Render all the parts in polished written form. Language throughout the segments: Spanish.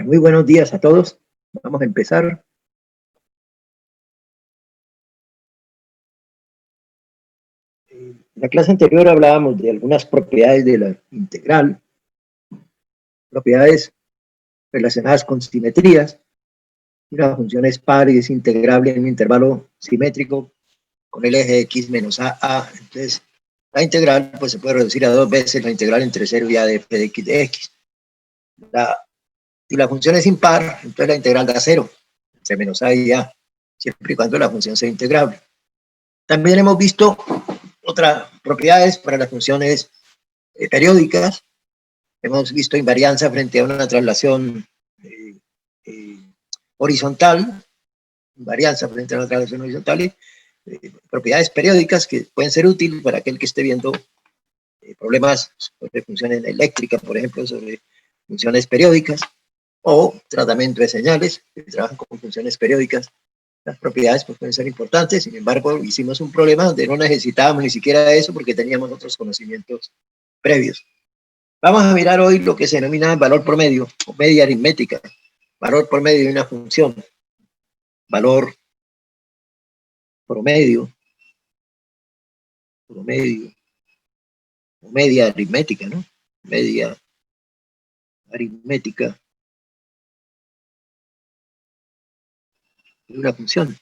Muy buenos días a todos. Vamos a empezar. En la clase anterior hablábamos de algunas propiedades de la integral, propiedades relacionadas con simetrías. Una función es par y es integrable en un intervalo simétrico con el eje x menos a. Entonces, la integral pues, se puede reducir a dos veces la integral entre 0 y a de f de x de x. Si la función es impar, entonces la integral da 0 entre menos a y a, siempre y cuando la función sea integrable. También hemos visto otras propiedades para las funciones periódicas. Hemos visto invarianza frente a una traslación horizontal, invarianza frente a una traslación horizontal, y propiedades periódicas que pueden ser útiles para aquel que esté viendo problemas sobre funciones eléctricas, por ejemplo, sobre funciones periódicas, o tratamiento de señales que trabajan con funciones periódicas. Las propiedades pues, pueden ser importantes, sin embargo, hicimos un problema donde no necesitábamos ni siquiera eso porque teníamos otros conocimientos previos. Vamos a mirar hoy lo que se denomina valor promedio o media aritmética, valor promedio de una función, valor promedio o media aritmética, ¿no? Media aritmética de una función.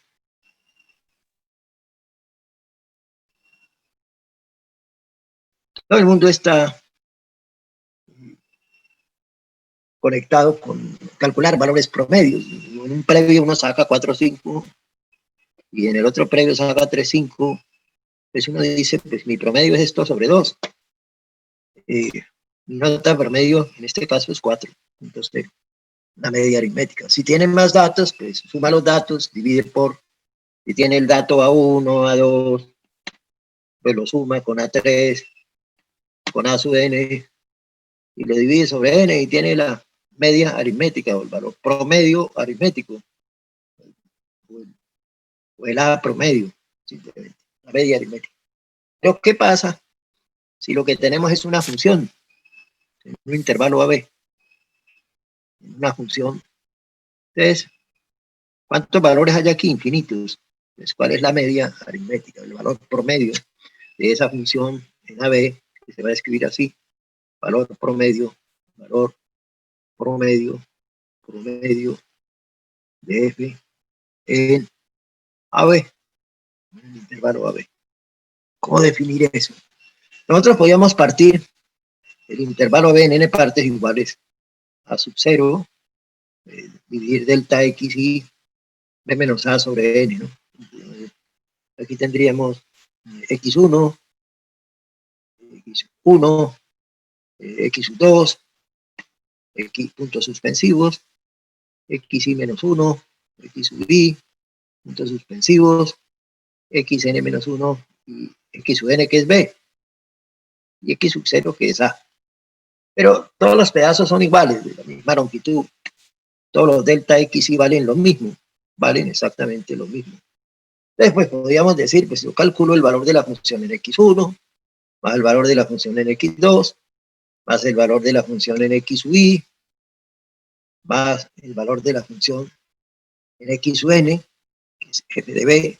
Todo el mundo está conectado con calcular valores promedios. En un previo uno saca 4 o 5 y en el otro previo saca 3, 5. Pues uno dice, pues mi promedio es esto sobre 2. Mi nota promedio en este caso es 4. Entonces, una media aritmética. Si tienen más datos, pues suma los datos, divide por. Si tiene el dato A1, A2, pues lo suma con A3, con A sub n, y lo divide sobre n y tiene la media aritmética o el valor promedio aritmético. O el A promedio, simplemente, la media aritmética. Pero, ¿qué pasa si lo que tenemos es una función en un intervalo AB? Una función. Entonces, ¿cuántos valores hay aquí? Infinitos. Entonces, ¿cuál es la media aritmética? El valor promedio de esa función en AB, que se va a escribir así. Valor promedio de F en AB, en el intervalo AB. ¿Cómo definir eso? Nosotros podíamos partir el intervalo AB en n partes iguales a sub 0, dividir delta x y b menos a sobre n, ¿no? Aquí tendríamos x1, x1, x2, x puntos suspensivos, xy menos 1, x sub y, puntos suspensivos, xn menos 1 y x sub n que es b, y x sub 0 que es a. Pero todos los pedazos son iguales, de la misma longitud. Todos los delta x y valen lo mismo, valen exactamente lo mismo. Después podríamos decir, pues yo calculo el valor de la función en x1, más el valor de la función en x2, más el valor de la función en x sub y, más el valor de la función en x sub n, que es f de b,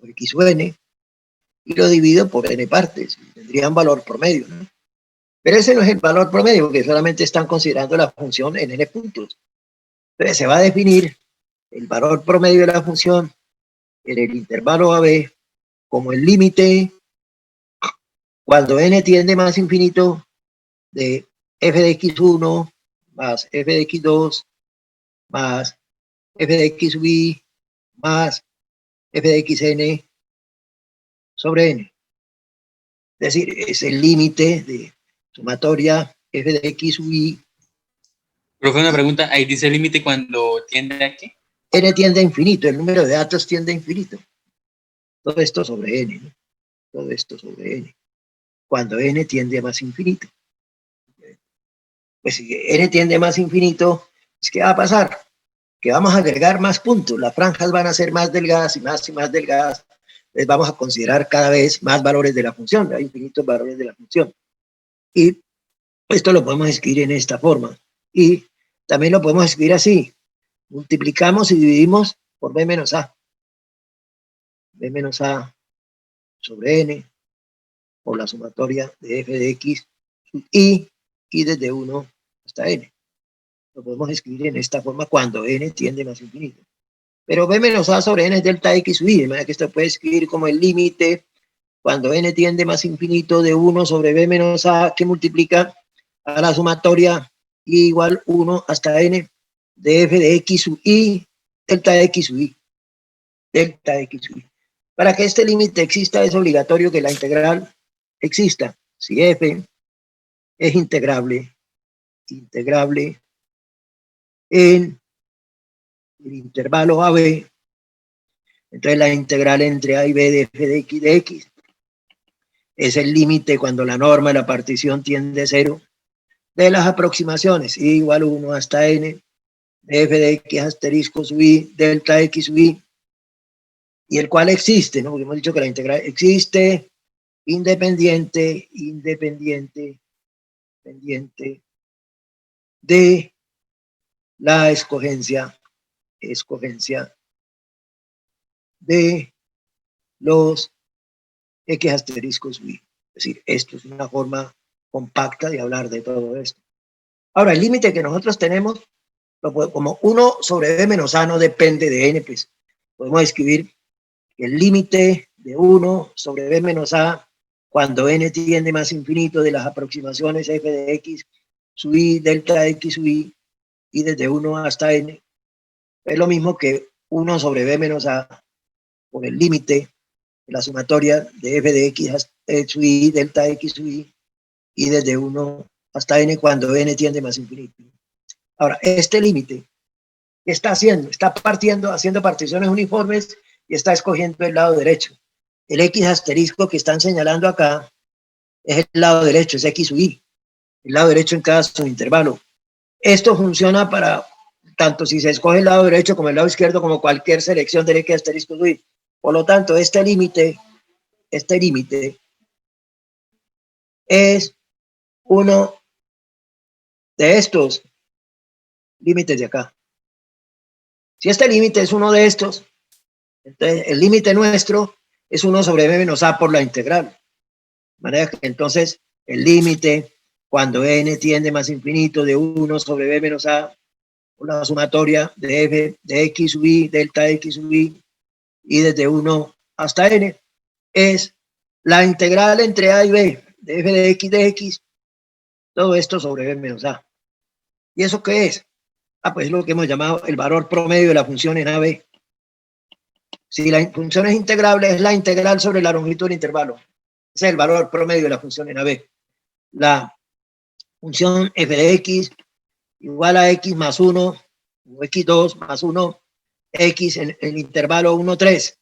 o x sub n, y lo divido por n partes, y tendría un valor promedio, ¿no? Pero ese no es el valor promedio, porque solamente están considerando la función en n puntos. Entonces se va a definir el valor promedio de la función en el intervalo AB como el límite cuando n tiende más infinito de f de x1 más f de x2 más f de x sub y más f de xn sobre n. Es decir, es el límite de sumatoria f de x sub y. Profe, una pregunta, ahí dice el límite cuando tiende a qué? N tiende a infinito, el número de datos tiende a infinito. Todo esto sobre n, ¿no? Todo esto sobre n. Cuando n tiende a más infinito. Pues si n tiende a más infinito, ¿qué va a pasar? Que vamos a agregar más puntos. Las franjas van a ser más delgadas y más delgadas. Entonces vamos a considerar cada vez más valores de la función. Hay infinitos valores de la función. Y esto lo podemos escribir en esta forma. Y también lo podemos escribir así. Multiplicamos y dividimos por b menos a. B menos a sobre n por la sumatoria de f de x sub i desde 1 hasta n. Lo podemos escribir en esta forma cuando n tiende más infinito. Pero b menos a sobre n es delta x sub i, de manera que esto puede escribir como el límite cuando n tiende más infinito de 1 sobre b menos a, que multiplica a la sumatoria i igual 1 hasta n de f de x sub i delta x sub i. Delta x sub i. Para que este límite exista es obligatorio que la integral exista. Si f es integrable en el intervalo AB, entonces la integral entre A y B de f de x es el límite cuando la norma de la partición tiende a 0 de las aproximaciones i igual 1 hasta n de f de x asterisco sub i delta x sub i, y el cual existe, ¿no? Porque hemos dicho que la integral existe independiente de la escogencia de los x asteriscos sub i. Es decir, esto es una forma compacta de hablar de todo esto. Ahora, el límite que nosotros tenemos, como 1 sobre b menos a no depende de n, pues podemos escribir el límite de 1 sobre b menos a cuando n tiende más infinito de las aproximaciones f de x sub i delta x sub i y desde 1 hasta n es lo mismo que 1 sobre b menos a por el límite de la sumatoria de f de x sub i delta x sub i y desde 1 hasta n cuando n tiende más infinito. Ahora, este límite, ¿qué está haciendo? Está partiendo, haciendo particiones uniformes y está escogiendo el lado derecho. El x asterisco que están señalando acá es el lado derecho, es x sub i, el lado derecho en cada subintervalo. Esto funciona para tanto si se escoge el lado derecho como el lado izquierdo, como cualquier selección del x asterisco sub i. Por lo tanto, este límite es uno de estos límites de acá. Si este límite es uno de estos, entonces el límite nuestro es 1 sobre b menos a por la integral. De manera que entonces el límite cuando n tiende más infinito de 1 sobre b menos a por la sumatoria de f de x sub i delta x sub i y desde 1 hasta n es la integral entre a y b de f de x, todo esto sobre b menos a. ¿Y eso qué es? Pues es lo que hemos llamado el valor promedio de la función en AB. Si la función es integrable, es la integral sobre la longitud del intervalo. Ese es el valor promedio de la función en AB. La función f de x igual a x más 1, o x2 más 1, x en el intervalo 1, 3.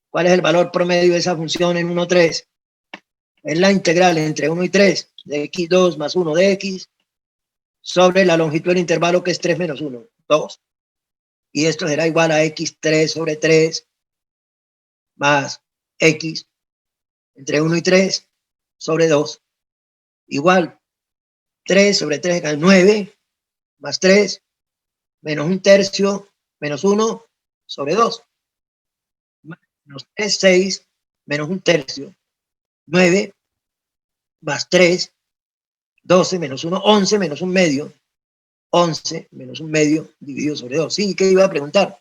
¿Cuál es el valor promedio de esa función en 1, 3? Es la integral entre 1 y 3 de x2 más 1 de x sobre la longitud del intervalo que es 3 menos 1, 2. Y esto será igual a x3 sobre 3 más x entre 1 y 3 sobre 2. Igual 3 sobre 3 es 9 más 3 menos 1 tercio menos 1 sobre 2. Menos 3, 6 menos 1 tercio. 9 más 3, 12 menos 1, 11 menos 1 medio. 11 menos 1 medio dividido sobre 2. Sí, ¿qué iba a preguntar?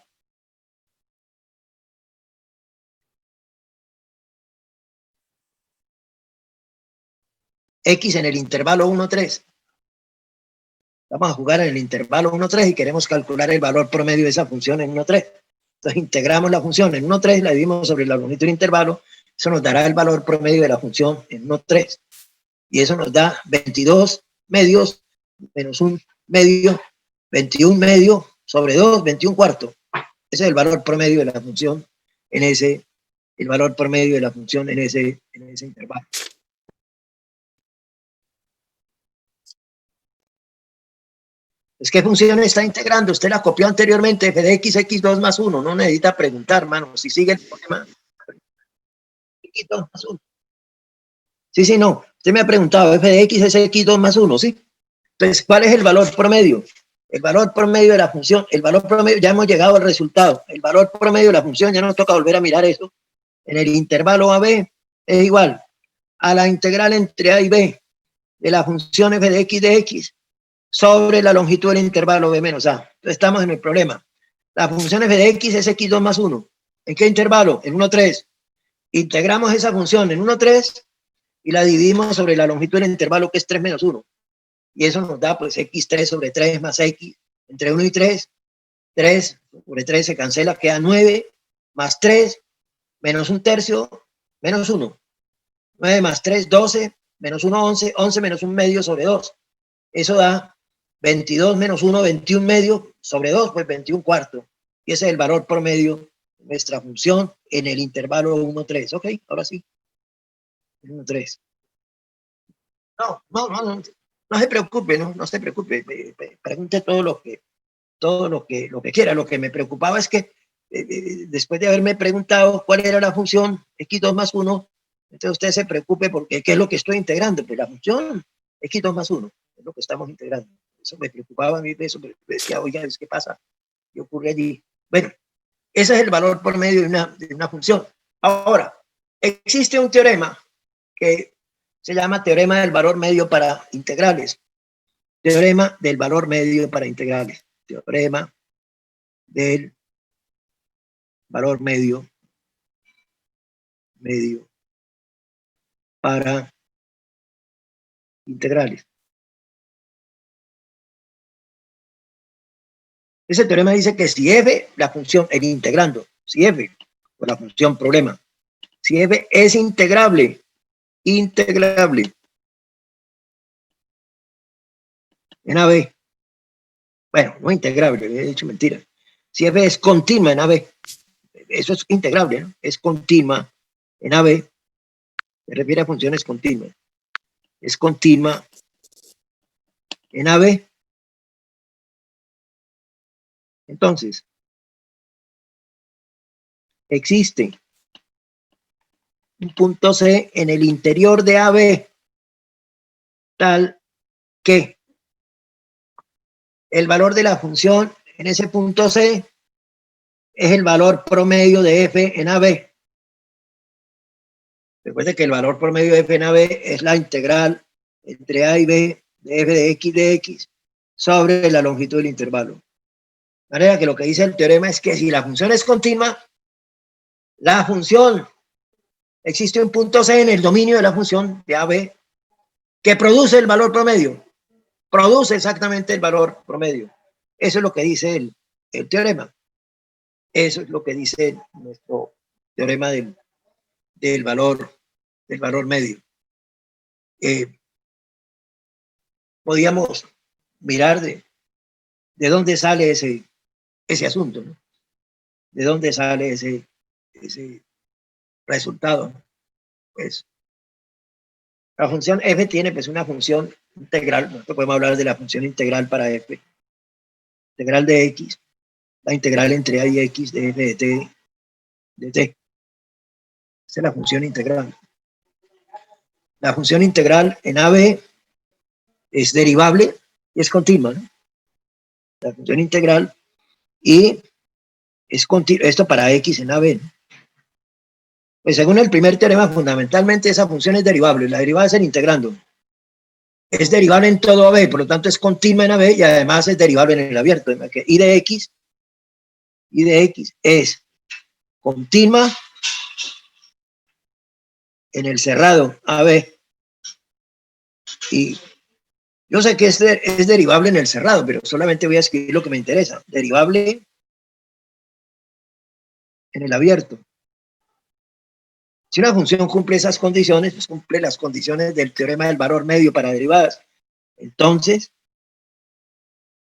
X en el intervalo 1, 3. Vamos a jugar en el intervalo 1, 3 y queremos calcular el valor promedio de esa función en 1, 3. Entonces integramos la función en 1, 3, la dividimos sobre la longitud del intervalo. Eso nos dará el valor promedio de la función en 1, 3. Y eso nos da 22 medios menos 1 medio, 21 medio sobre 2, 21 cuartos. Ese es el valor promedio de la función en ese, el valor promedio de la función en ese intervalo. Es que función está integrando, usted la copió anteriormente, f de x, x2 más 1, no necesita preguntar, hermano, si sigue el problema. X2 más 1. Sí, no, usted me ha preguntado, f de x es x2 más 1, ¿sí? Entonces, ¿cuál es el valor promedio? el valor promedio de la función, el valor promedio, ya hemos llegado al resultado, el valor promedio de la función, ya nos toca volver a mirar eso, en el intervalo AB es igual a la integral entre A y B de la función f de x sobre la longitud del intervalo B menos A. Entonces estamos en el problema. La función f de x es x2 más 1. ¿En qué intervalo? En 1, 3. Integramos esa función en 1, 3 y la dividimos sobre la longitud del intervalo que es 3 menos 1. Y eso nos da pues x3 sobre 3 más x entre 1 y 3. 3 sobre 3 se cancela, queda 9 más 3 menos 1 tercio menos 1. 9 más 3, 12, menos 1, 11, 11 menos 1 medio sobre 2. Eso da 22 menos 1, 21 medio sobre 2, pues 21 cuartos. Y ese es el valor promedio de nuestra función en el intervalo 1, 3. Ok, ahora sí. 1, 3. No se preocupe, no se preocupe. Pregunte todo lo que quiera. Lo que me preocupaba es que después de haberme preguntado cuál era la función x2 más 1, entonces usted se preocupe porque ¿qué es lo que estoy integrando? Pues la función x2 más 1 es lo que estamos integrando. Eso me preocupaba a mí, eso me decía, oiga, ¿qué pasa? ¿Qué ocurre allí? Bueno, ese es el valor por medio de una función. Ahora, existe un teorema que se llama teorema del valor medio para integrales. Teorema del valor medio para integrales. Teorema del valor medio para integrales. Ese teorema dice que si f, la función, el integrando, si f, o la función problema, si f es integrable, en AB, bueno, no integrable, he dicho mentira, si f es continua en AB, eso es integrable, ¿no? Es continua en AB, se refiere a funciones continuas, es continua en AB. Entonces, existe un punto C en el interior de AB, tal que el valor de la función en ese punto C es el valor promedio de f en AB. Recuerde que el valor promedio de f en AB es la integral entre A y B de f de x sobre la longitud del intervalo. De manera que lo que dice el teorema es que si la función es continua, la función, existe un punto C en el dominio de la función de AB que produce el valor promedio. Produce exactamente el valor promedio. Eso es lo que dice el teorema. Eso es lo que dice nuestro teorema del valor medio. Podíamos mirar de dónde sale ese asunto, ¿no? De dónde sale ese resultado, ¿no? Pues la función f tiene pues una función integral. Nosotros podemos hablar de la función integral para f, integral de x, la integral entre a y x de f de t. Esa es la función integral. La función integral en AB es derivable y es continua, ¿no? La función integral y es continua, esto para x en AB, ¿no? Pues según el primer teorema, fundamentalmente esa función es derivable. La derivada es el integrando. Es derivable en todo AB, por lo tanto es continua en AB y además es derivable en el abierto. Y de x es continua en el cerrado AB. Y yo sé que es derivable en el cerrado, pero solamente voy a escribir lo que me interesa. Derivable en el abierto. Si una función cumple esas condiciones, pues cumple las condiciones del teorema del valor medio para derivadas. Entonces,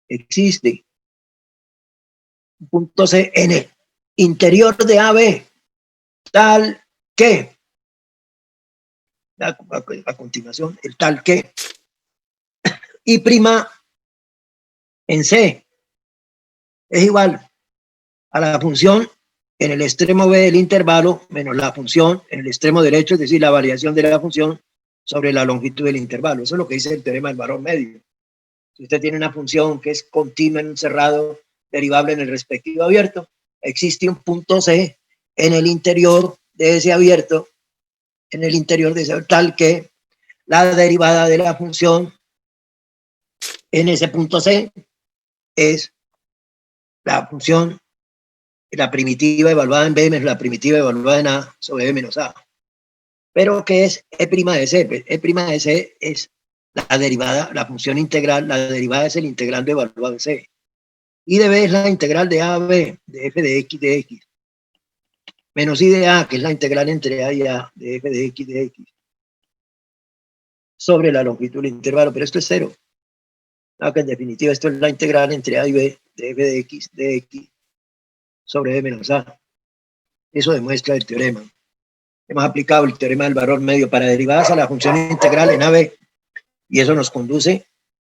existe un punto C en el interior de AB, tal que, a continuación, el tal que, y prima en C es igual a la función en el extremo B del intervalo menos la función en el extremo derecho, es decir, la variación de la función sobre la longitud del intervalo. Eso es lo que dice el teorema del valor medio. Si usted tiene una función que es continua en un cerrado derivable en el respectivo abierto, existe un punto C en el interior de ese abierto, en el interior de ese, tal que la derivada de la función en ese punto C es la función, la primitiva evaluada en B menos la primitiva evaluada en A sobre B menos A. Pero ¿qué es E' de C? E' de C es la derivada, la función integral, la derivada es el integrando evaluado en C. Y de B es la integral de A a B, de f de x, menos I de A, que es la integral entre A y A, de f de x, sobre la longitud del intervalo, pero esto es cero. Aunque en definitiva esto es la integral entre A y B, de f de x, sobre B menos A. Eso demuestra el teorema. Hemos aplicado el teorema del valor medio para derivadas a la función integral en AB, y eso nos conduce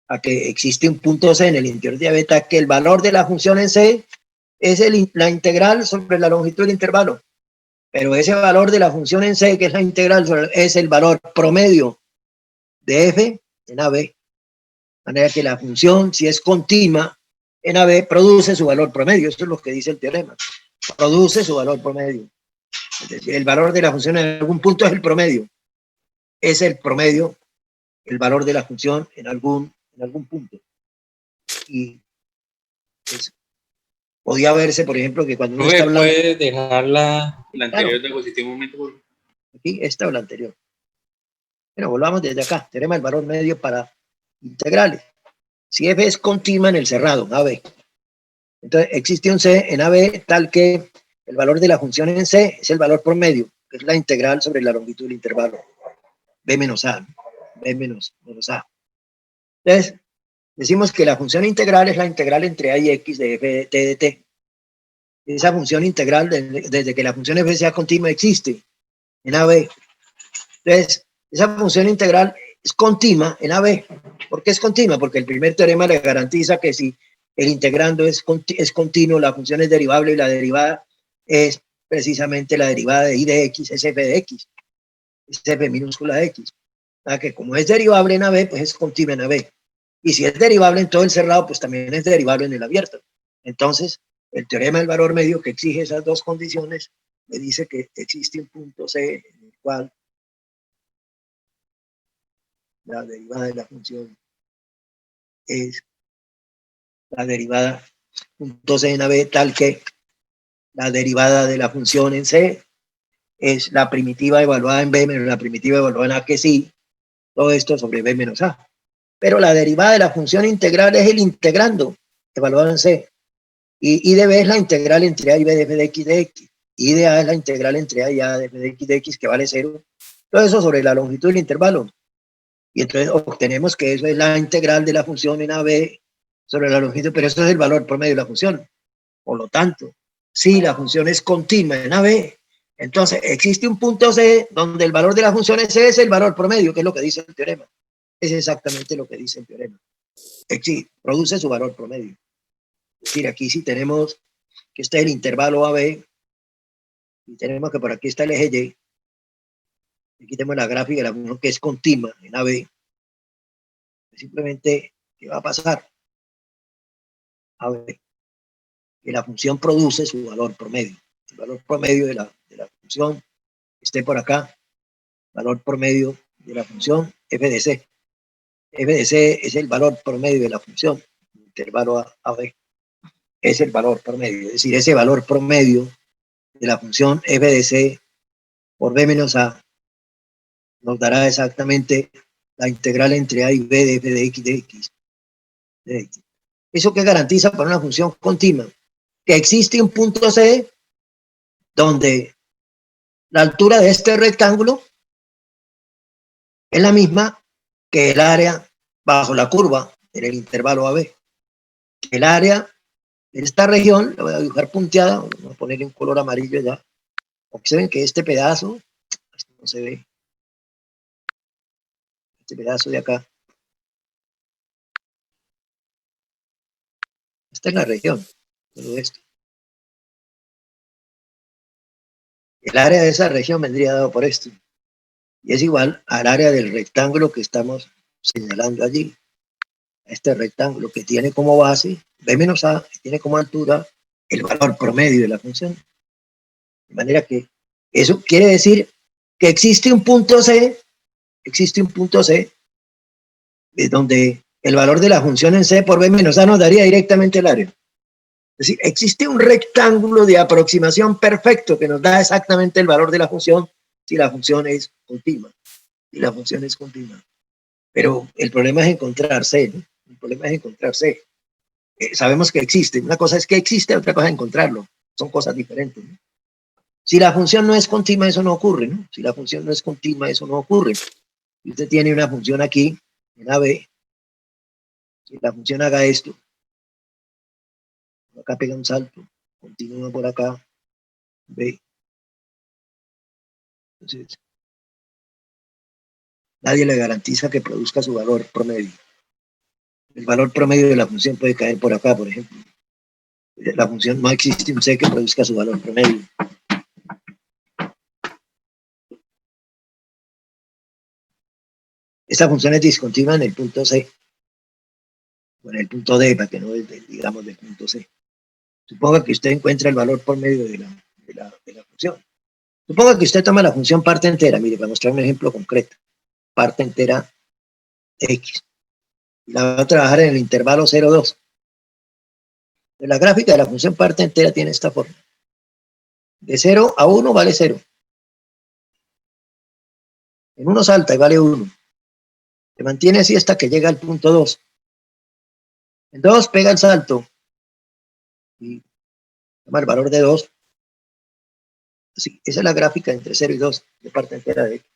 a que existe un punto C en el interior de beta, que el valor de la función en C es la integral sobre la longitud del intervalo. Pero ese valor de la función en C, que es la integral, es el valor promedio de F en AB. De manera que la función, si es continua en AB, produce su valor promedio. Eso es lo que dice el teorema. Produce su valor promedio. Es decir, el valor de la función en algún punto es el promedio. Es el promedio, el valor de la función en algún punto. Y pues, podía verse, por ejemplo, que cuando uno está hablando... ¿Puede dejar la anterior diapositiva un momento? Aquí, esta o la anterior. Bueno, volvamos desde acá. Teorema del valor medio para integrales. Si F es continua en el cerrado, AB, entonces existe un C en AB tal que el valor de la función en C es el valor promedio, que es la integral sobre la longitud del intervalo, B menos A, B menos A. Entonces, decimos que la función integral es la integral entre A y X de F de T de T. Esa función integral, desde que la función F sea continua, existe en AB. Entonces, esa función integral es continua en AB. ¿Por qué es continua? Porque el primer teorema le garantiza que si el integrando es continuo, la función es derivable y la derivada es precisamente la derivada de I de X, es F de X, es F minúscula de X. Que como es derivable en AB, pues es continua en AB. Y si es derivable en todo el cerrado, pues también es derivable en el abierto. Entonces, el teorema del valor medio, que exige esas dos condiciones, me dice que existe un punto C en el cual la derivada de la función es la derivada punto C en AB, tal que la derivada de la función en C es la primitiva evaluada en B menos la primitiva evaluada en A, que sí, todo esto sobre B menos A. Pero la derivada de la función integral es el integrando evaluado en C. Y I de B es la integral entre A y B de f de x. I de A es la integral entre A y A de f de x, que vale 0. Todo eso sobre la longitud del intervalo. Y entonces obtenemos que eso es la integral de la función en AB sobre la longitud, pero eso es el valor promedio de la función. Por lo tanto, si la función es continua en AB, entonces existe un punto C donde el valor de la función en C es el valor promedio, que es lo que dice el teorema. Es exactamente lo que dice el teorema. Produce su valor promedio. Es decir, aquí sí tenemos que este es el intervalo AB, y tenemos que por aquí está el eje Y. Aquí tenemos la gráfica de la función que es continua en AB. Simplemente, ¿qué va a pasar? A ver, que la función produce su valor promedio. El valor promedio de la función esté por acá. Valor promedio de la función f de c. F de c es el valor promedio de la función. Intervalo a b. Es el valor promedio. Es decir, ese valor promedio de la función f de c por b menos a nos dará exactamente la integral entre a y b de f de x de x. ¿Eso qué garantiza para una función continua? Que existe un punto C donde la altura de este rectángulo es la misma que el área bajo la curva en el intervalo AB. El área de esta región, la voy a dibujar punteada, voy a ponerle un color amarillo ya. Observen que este pedazo, esto no se ve, este pedazo de acá, esta es la región, todo esto. El área de esa región vendría dado por esto. Y es igual al área del rectángulo que estamos señalando allí. a este rectángulo que tiene como base B menos A, que tiene como altura el valor promedio de la función. De manera que eso quiere decir que existe un punto C, donde el valor de la función en C por B menos A nos daría directamente el área. Es decir, existe un rectángulo de aproximación perfecto que nos da exactamente el valor de la función si la función es continua. Pero el problema es encontrar C, ¿no? Sabemos que existe. Una cosa es que existe, otra cosa es encontrarlo. Son cosas diferentes, ¿no? Si la función no es continua, eso no ocurre, ¿no? Si usted tiene una función aquí, una B, si la función haga esto, acá pega un salto, continúa por acá, B. Entonces, nadie le garantiza que produzca su valor promedio. El valor promedio de la función puede caer por acá, por ejemplo. La función no existe un C que produzca su valor promedio. Esta función es discontinua en el punto C, o en el punto D, para que no digamos del punto C. Suponga que usted encuentra el valor promedio de la función. Suponga que usted toma la función parte entera, mire, para mostrar un ejemplo concreto, parte entera de X. Y la va a trabajar en el intervalo 0, 2. La gráfica de la función parte entera tiene esta forma. De 0 a 1 vale 0. En 1 salta y vale 1. Se mantiene así hasta que llega al punto 2. En 2 pega el salto y toma el valor de 2. Así, esa es la gráfica entre 0 y 2 de parte entera de X.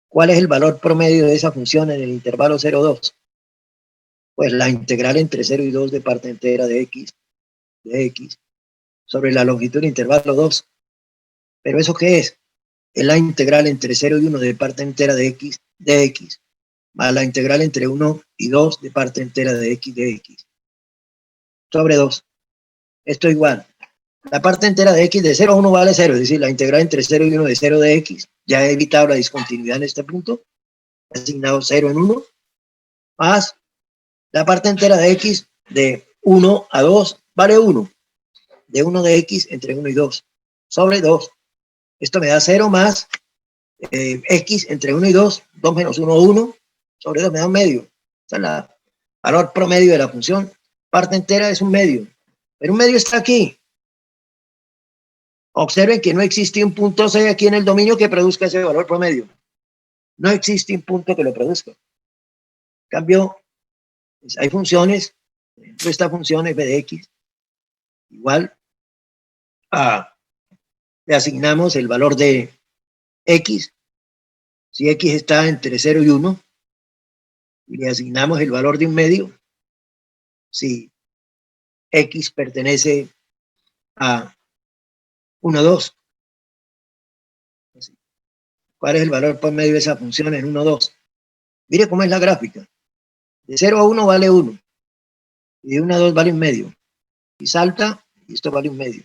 ¿Cuál es el valor promedio de esa función en el intervalo 0, 2? Pues la integral entre 0 y 2 de parte entera de X sobre la longitud del intervalo 2. ¿Pero eso qué es? Es la integral entre 0 y 1 de parte entera de X, más la integral entre 1 y 2 de parte entera de X, sobre 2. Esto igual. La parte entera de X de 0 a 1 vale 0, es decir, la integral entre 0 y 1 de 0 de X, ya he evitado la discontinuidad en este punto, he asignado 0 en 1, más la parte entera de X de 1 a 2 vale 1, de 1 de X entre 1 y 2, sobre 2. Esto me da 0 más X entre 1 y 2, 2 menos 1, 1, sobre 2 me da un medio. O sea, el valor promedio de la función parte entera es un medio. Pero un medio está aquí. Observen que no existe un punto C aquí en el dominio que produzca ese valor promedio. No existe un punto que lo produzca. En cambio, pues hay funciones, por ejemplo, esta función f de x, igual le asignamos el valor de x, si x está entre 0 y 1, y le asignamos el valor de un medio, si x pertenece a 1, 2. ¿Cuál es el valor por medio de esa función en 1, 2? Mire cómo es la gráfica. De 0 a 1 vale 1. Y de 1 a 2 vale un medio. Y salta, y esto vale un medio.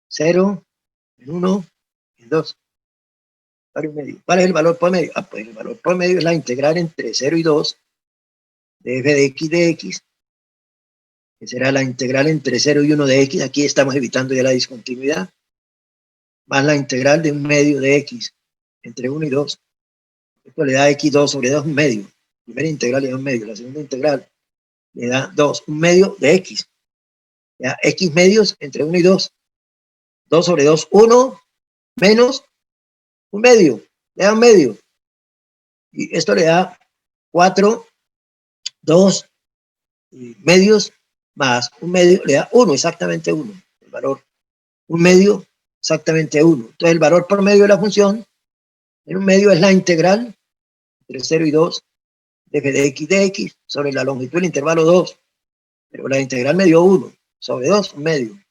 0, en 1, en 2. Vale un medio. ¿Cuál es el valor por medio? Pues el valor por medio es la integral entre 0 y 2 de f de x, que será la integral entre 0 y 1 de x. Aquí estamos evitando ya la discontinuidad. Más la integral de un medio de x entre 1 y 2. Esto le da x2 sobre 2, un medio. La primera integral le da un medio. La segunda integral le da 2, un medio de x. Ya, x medios entre 1 y 2. 2 sobre 2, 1 menos un medio. Le da un medio. Y esto le da 4, 2 medios más un medio, le da 1, exactamente 1. El valor, un medio, exactamente 1. Entonces el valor por medio de la función en un medio es la integral entre 0 y 2 de f de x sobre la longitud del intervalo 2. Pero la integral me dio 1 sobre 2, un medio.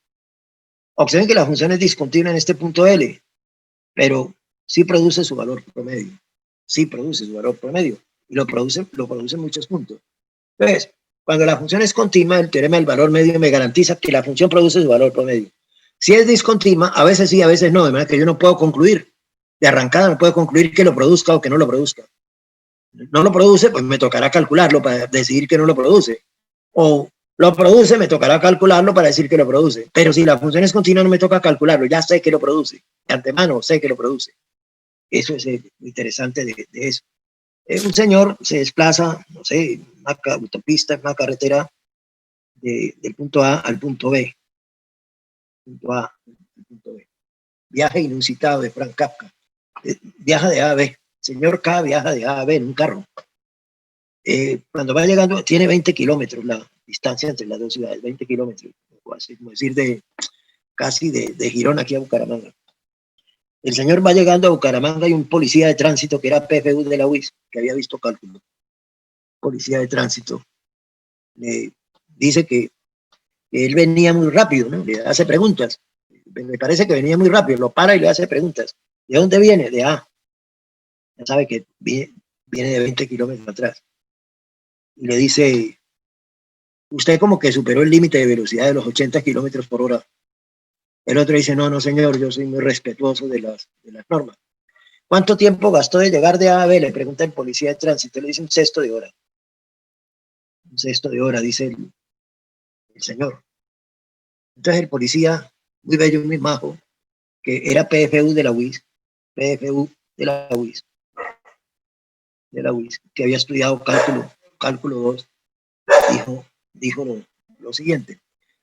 Observen que la función es discontinua en este punto L, pero sí produce su valor promedio. Sí produce su valor promedio. Y lo produce en muchos puntos. Entonces, cuando la función es continua, el teorema del valor medio me garantiza que la función produce su valor promedio. Si es discontinua, a veces sí, a veces no, de manera que yo no puedo concluir. De arrancada no puedo concluir que lo produzca o que no lo produzca. no lo produce, pues me tocará calcularlo para decidir que no lo produce. O lo produce, me tocará calcularlo para decir que lo produce. Pero si la función es continua, no me toca calcularlo, ya sé que lo produce. De antemano sé que lo produce. Eso es interesante de eso. Un señor se desplaza, no sé, una autopista, una carretera del punto A al punto B. Punto A al punto B. Viaje inusitado de Frank Kafka. Viaja de A a B. Señor K viaja de A a B en un carro. Cuando va llegando, tiene 20 kilómetros la distancia entre las dos ciudades, 20 kilómetros, así como decir casi de Girón aquí a Bucaramanga. El señor va llegando a Bucaramanga y un policía de tránsito que era PFU de la UIS, que había visto cálculo, policía de tránsito, le dice que él venía muy rápido, ¿no? Le hace preguntas. Me parece que venía muy rápido, lo para y le hace preguntas. ¿De dónde viene? De A. Ya sabe que viene de 20 kilómetros atrás. Y le dice, usted como que superó el límite de velocidad de los 80 kilómetros por hora. El otro dice, no, señor, yo soy muy respetuoso de las normas. ¿Cuánto tiempo gastó de llegar de A a B? Le pregunta el policía de tránsito, le dice un sexto de hora. Un sexto de hora, dice el señor. Entonces el policía, muy bello, muy majo, que era PFU de la UIS, PFU de la UIS, que había estudiado cálculo 2, dijo lo siguiente.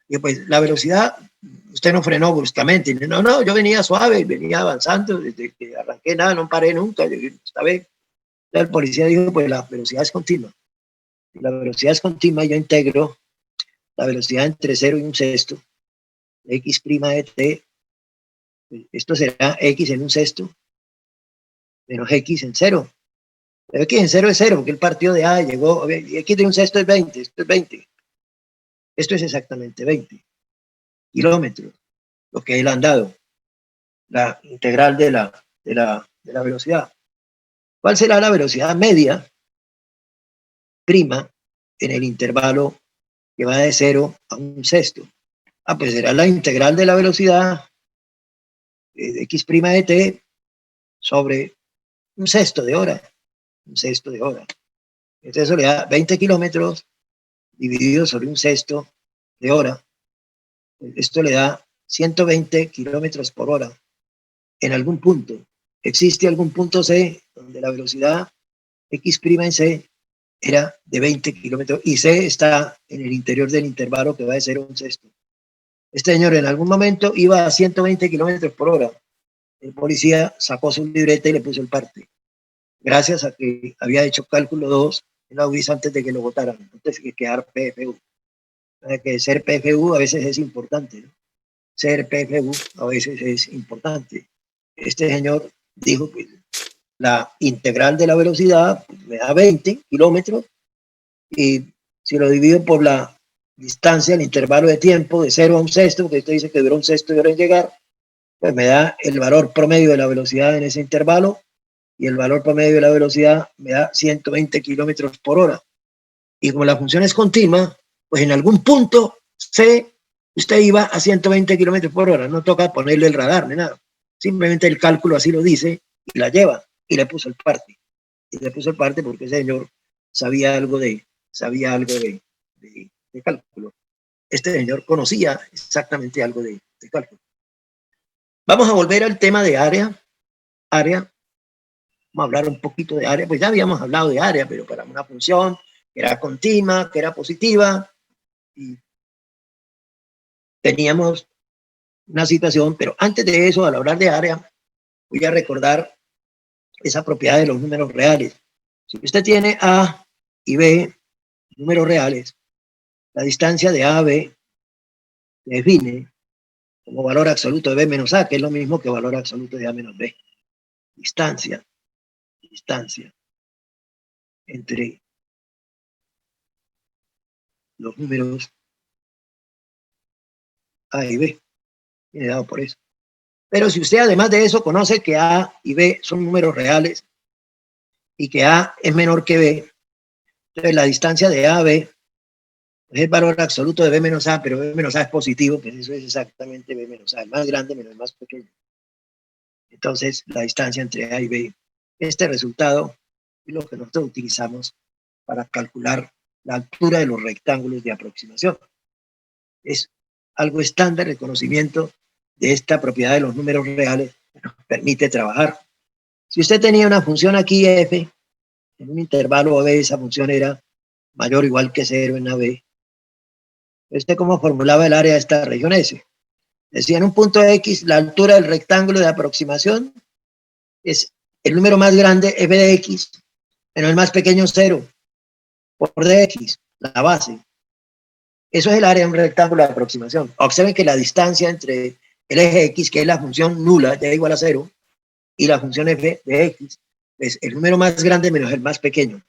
Y pues la velocidad, usted no frenó bruscamente. No, yo venía suave, venía avanzando, desde que arranqué nada, no paré nunca. Esta vez el policía dijo, pues la velocidad es continua. Si la velocidad es continua, yo integro la velocidad entre 0 y un sexto, x' de t, esto será x en un sexto, menos x en 0. Pero x en 0 es 0, porque el partido de A llegó, x de un sexto es 20, esto es 20. Esto es exactamente 20 kilómetros, lo que él ha dado, la integral de la velocidad. ¿Cuál será la velocidad media prima en el intervalo que va de 0 a un sexto? Pues será la integral de la velocidad de x' de t sobre un sexto de hora. Un sexto de hora. Entonces eso le da 20 kilómetros dividido sobre un sexto de hora. Esto le da 120 kilómetros por hora en algún punto. Existe algún punto C donde la velocidad x' en C era de 20 kilómetros y C está en el interior del intervalo que va de 0 a un sexto. Este señor en algún momento iba a 120 kilómetros por hora. El policía sacó su libreta y le puso el parte. Gracias a que había hecho cálculo 2 en la UIS antes de que lo votaran, antes de quedar PFU. Que ser PFU a veces es importante, ¿no? Ser PFU a veces es importante. Este señor dijo que la integral de la velocidad me da 20 kilómetros y si lo divido por la distancia, el intervalo de tiempo de 0 a un sexto, porque esto dice que duró un sexto de hora en llegar, pues me da el valor promedio de la velocidad en ese intervalo y el valor promedio de la velocidad me da 120 kilómetros por hora. Y como la función es continua, pues en algún punto C, usted iba a 120 kilómetros por hora, no toca ponerle el radar ni nada. Simplemente el cálculo así lo dice y la lleva y le puso el parte. Y le puso el parte porque ese señor sabía algo de cálculo. Este señor conocía exactamente algo de cálculo. Vamos a volver al tema de área. Vamos a hablar un poquito de área, pues ya habíamos hablado de área, pero para una función que era continua, que era positiva, y teníamos una situación, pero antes de eso, al hablar de área, voy a recordar esa propiedad de los números reales. Si usted tiene A y B, números reales, la distancia de A a B se define como valor absoluto de B menos A, que es lo mismo que valor absoluto de A menos B. Distancia entre los números A y B. Viene dado por eso. Pero si usted además de eso conoce que A y B son números reales y que A es menor que B, entonces la distancia de A a B es el valor absoluto de B menos A, pero B menos A es positivo, pues eso es exactamente B menos A, el más grande menos el más pequeño. Entonces la distancia entre A y B, este resultado y lo que nosotros utilizamos para calcular la altura de los rectángulos de aproximación. Es algo estándar el conocimiento de esta propiedad de los números reales que nos permite trabajar. Si usted tenía una función aquí f, en un intervalo AB esa función era mayor o igual que 0 en AB, ¿usted cómo formulaba el área de esta región S? Decía, en un punto X, la altura del rectángulo de aproximación es el número más grande, f de x, menos el más pequeño, 0, por dx, la base. Eso es el área de un rectángulo de aproximación. Observen que la distancia entre el eje x, que es la función nula, ya igual a 0, y la función f de x, es el número más grande menos el más pequeño.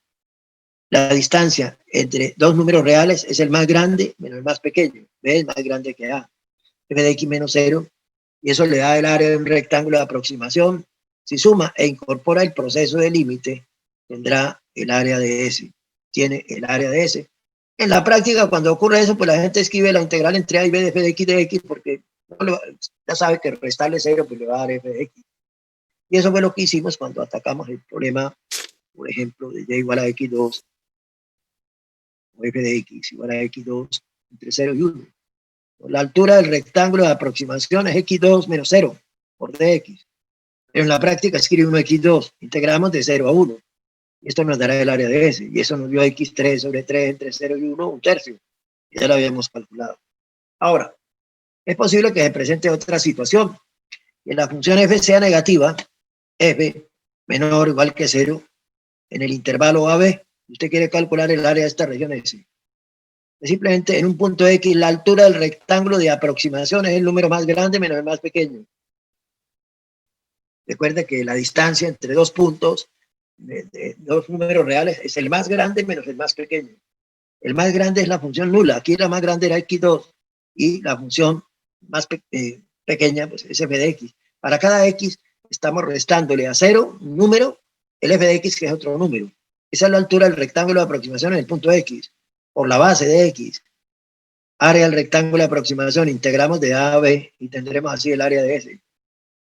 La distancia entre dos números reales es el más grande menos el más pequeño. B es más grande que A. F de x menos 0, y eso le da el área de un rectángulo de aproximación. Si suma e incorpora el proceso de límite, tendrá el área de S. Tiene el área de S. En la práctica, cuando ocurre eso, pues la gente escribe la integral entre A y B de f de x, porque ya sabe que restarle 0 pues le va a dar f de x. Y eso fue lo que hicimos cuando atacamos el problema, por ejemplo, de y igual a x2, o f de x igual a x2 entre 0 y 1. La altura del rectángulo de aproximación es x2 menos 0 por dx. Pero en la práctica escribe uno x2, integramos de 0 a 1. Y esto nos dará el área de S. Y eso nos dio x3 sobre 3 entre 0 y 1, un tercio. Ya lo habíamos calculado. Ahora, es posible que se presente otra situación. Que la función f sea negativa, f menor o igual que 0, en el intervalo AB. Usted quiere calcular el área de esta región S. Simplemente en un punto X, la altura del rectángulo de aproximación es el número más grande menos el más pequeño. Recuerde que la distancia entre dos puntos, de dos números reales, es el más grande menos el más pequeño. El más grande es la función nula. Aquí la más grande era x2 y la función más pequeña pues, es f de x. Para cada x estamos restándole a 0 un número, el f de x que es otro número. Esa es la altura del rectángulo de aproximación en el punto x, por la base de x. Área del rectángulo de aproximación, integramos de A a B y tendremos así el área de S.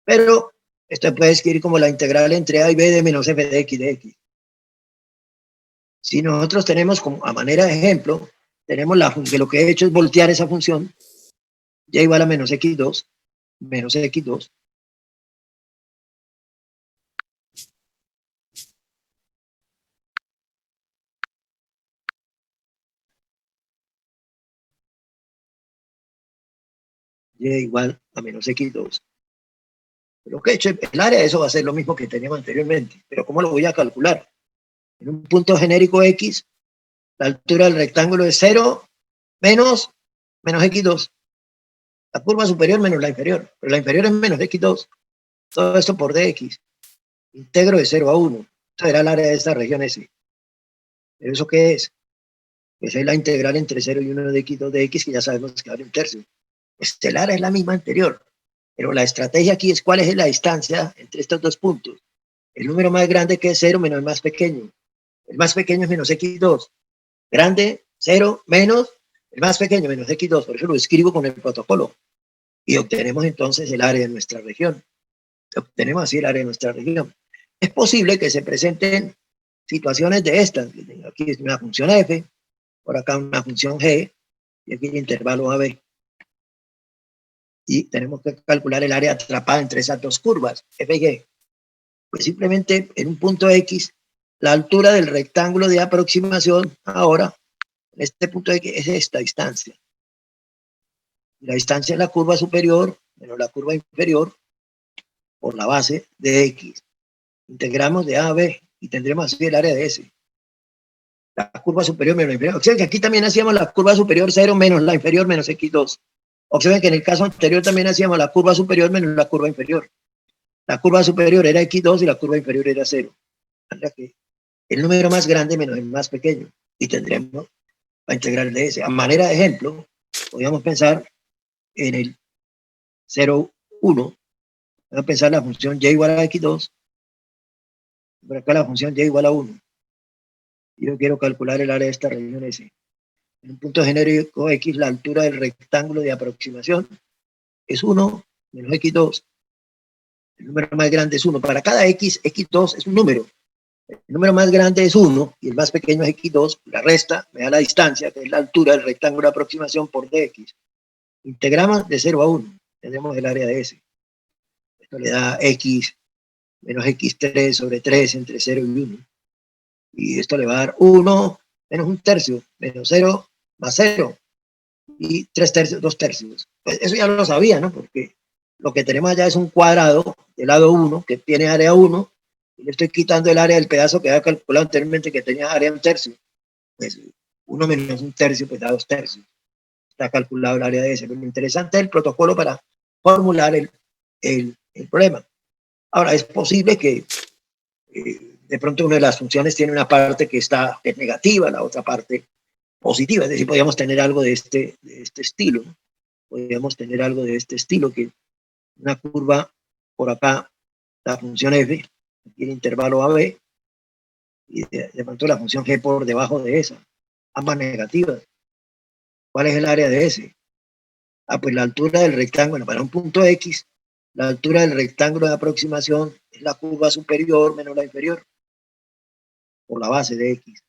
Pero esto puede escribir como la integral entre A y B de menos f de x de x. Si nosotros tenemos como a manera de ejemplo, tenemos que lo que he hecho es voltear esa función, y igual a menos x2, y igual a menos x2. Lo que he hecho, el área de eso va a ser lo mismo que teníamos anteriormente, pero ¿cómo lo voy a calcular? En un punto genérico x, la altura del rectángulo es 0 menos x2. La curva superior menos la inferior, pero la inferior es menos x2. Todo esto por dx. Integro de 0 a 1. Esto será el área de esta región S. ¿Pero eso qué es? Esa es la integral entre 0 y 1 de x2 de x, que ya sabemos que vale un tercio. El área es la misma anterior, pero la estrategia aquí es cuál es la distancia entre estos dos puntos. El número más grande que es 0 menos el más pequeño. El más pequeño es menos x2. Grande, 0 menos el más pequeño menos x2. Por eso lo escribo con el protocolo. Y obtenemos entonces el área de nuestra región. Obtenemos así el área de nuestra región. Es posible que se presenten situaciones de estas. Aquí es una función f, por acá una función g, y aquí el intervalo AB. Y tenemos que calcular el área atrapada entre esas dos curvas, f y g. Pues simplemente en un punto x, la altura del rectángulo de aproximación ahora, en este punto x, es esta distancia. La distancia es la curva superior menos la curva inferior por la base de x. Integramos de A a B y tendremos así el área de S. La curva superior menos la inferior. Observen que aquí también hacíamos la curva superior 0 menos la inferior menos x2. Observen que en el caso anterior también hacíamos la curva superior menos la curva inferior. La curva superior era x2 y la curva inferior era 0. El número más grande menos el más pequeño. Y tendremos la integral de S. A manera de ejemplo, podríamos pensar en el 0, 1. Vamos a pensar la función y igual a x2. Por acá la función y igual a 1. Yo quiero calcular el área de esta región S. En un punto genérico X, la altura del rectángulo de aproximación es 1 menos x2. El número más grande es 1. Para cada X, x2 es un número. El número más grande es 1 y el más pequeño es x2, la resta me da la distancia, que es la altura del rectángulo de aproximación por dx. Integramos de 0 a 1, tenemos el área de S. Esto le da x menos x3 sobre 3 entre 0 y 1. Y esto le va a dar 1 menos 1/3, menos 0 más 0. Y 3/3, 2/3. Pues eso ya lo sabía, ¿no? Porque lo que tenemos allá es un cuadrado del lado 1 que tiene área 1 y le estoy quitando el área del pedazo que había calculado anteriormente que tenía área 1/3. Pues 1 menos 1/3 pues da 2/3. Está calculado el área de ese. Pero lo interesante es el protocolo para formular el problema. Ahora, es posible que de pronto una de las funciones tiene una parte que es negativa, la otra parte positiva. Es decir, podríamos tener algo de este estilo, ¿no? Podríamos tener algo de este estilo, que una curva por acá, la función f, aquí el intervalo AB, y de pronto la función g por debajo de esa, ambas negativas. ¿Cuál es el área de ese? Pues la altura del rectángulo, para un punto X, la altura del rectángulo de aproximación es la curva superior menos la inferior, por la base de X.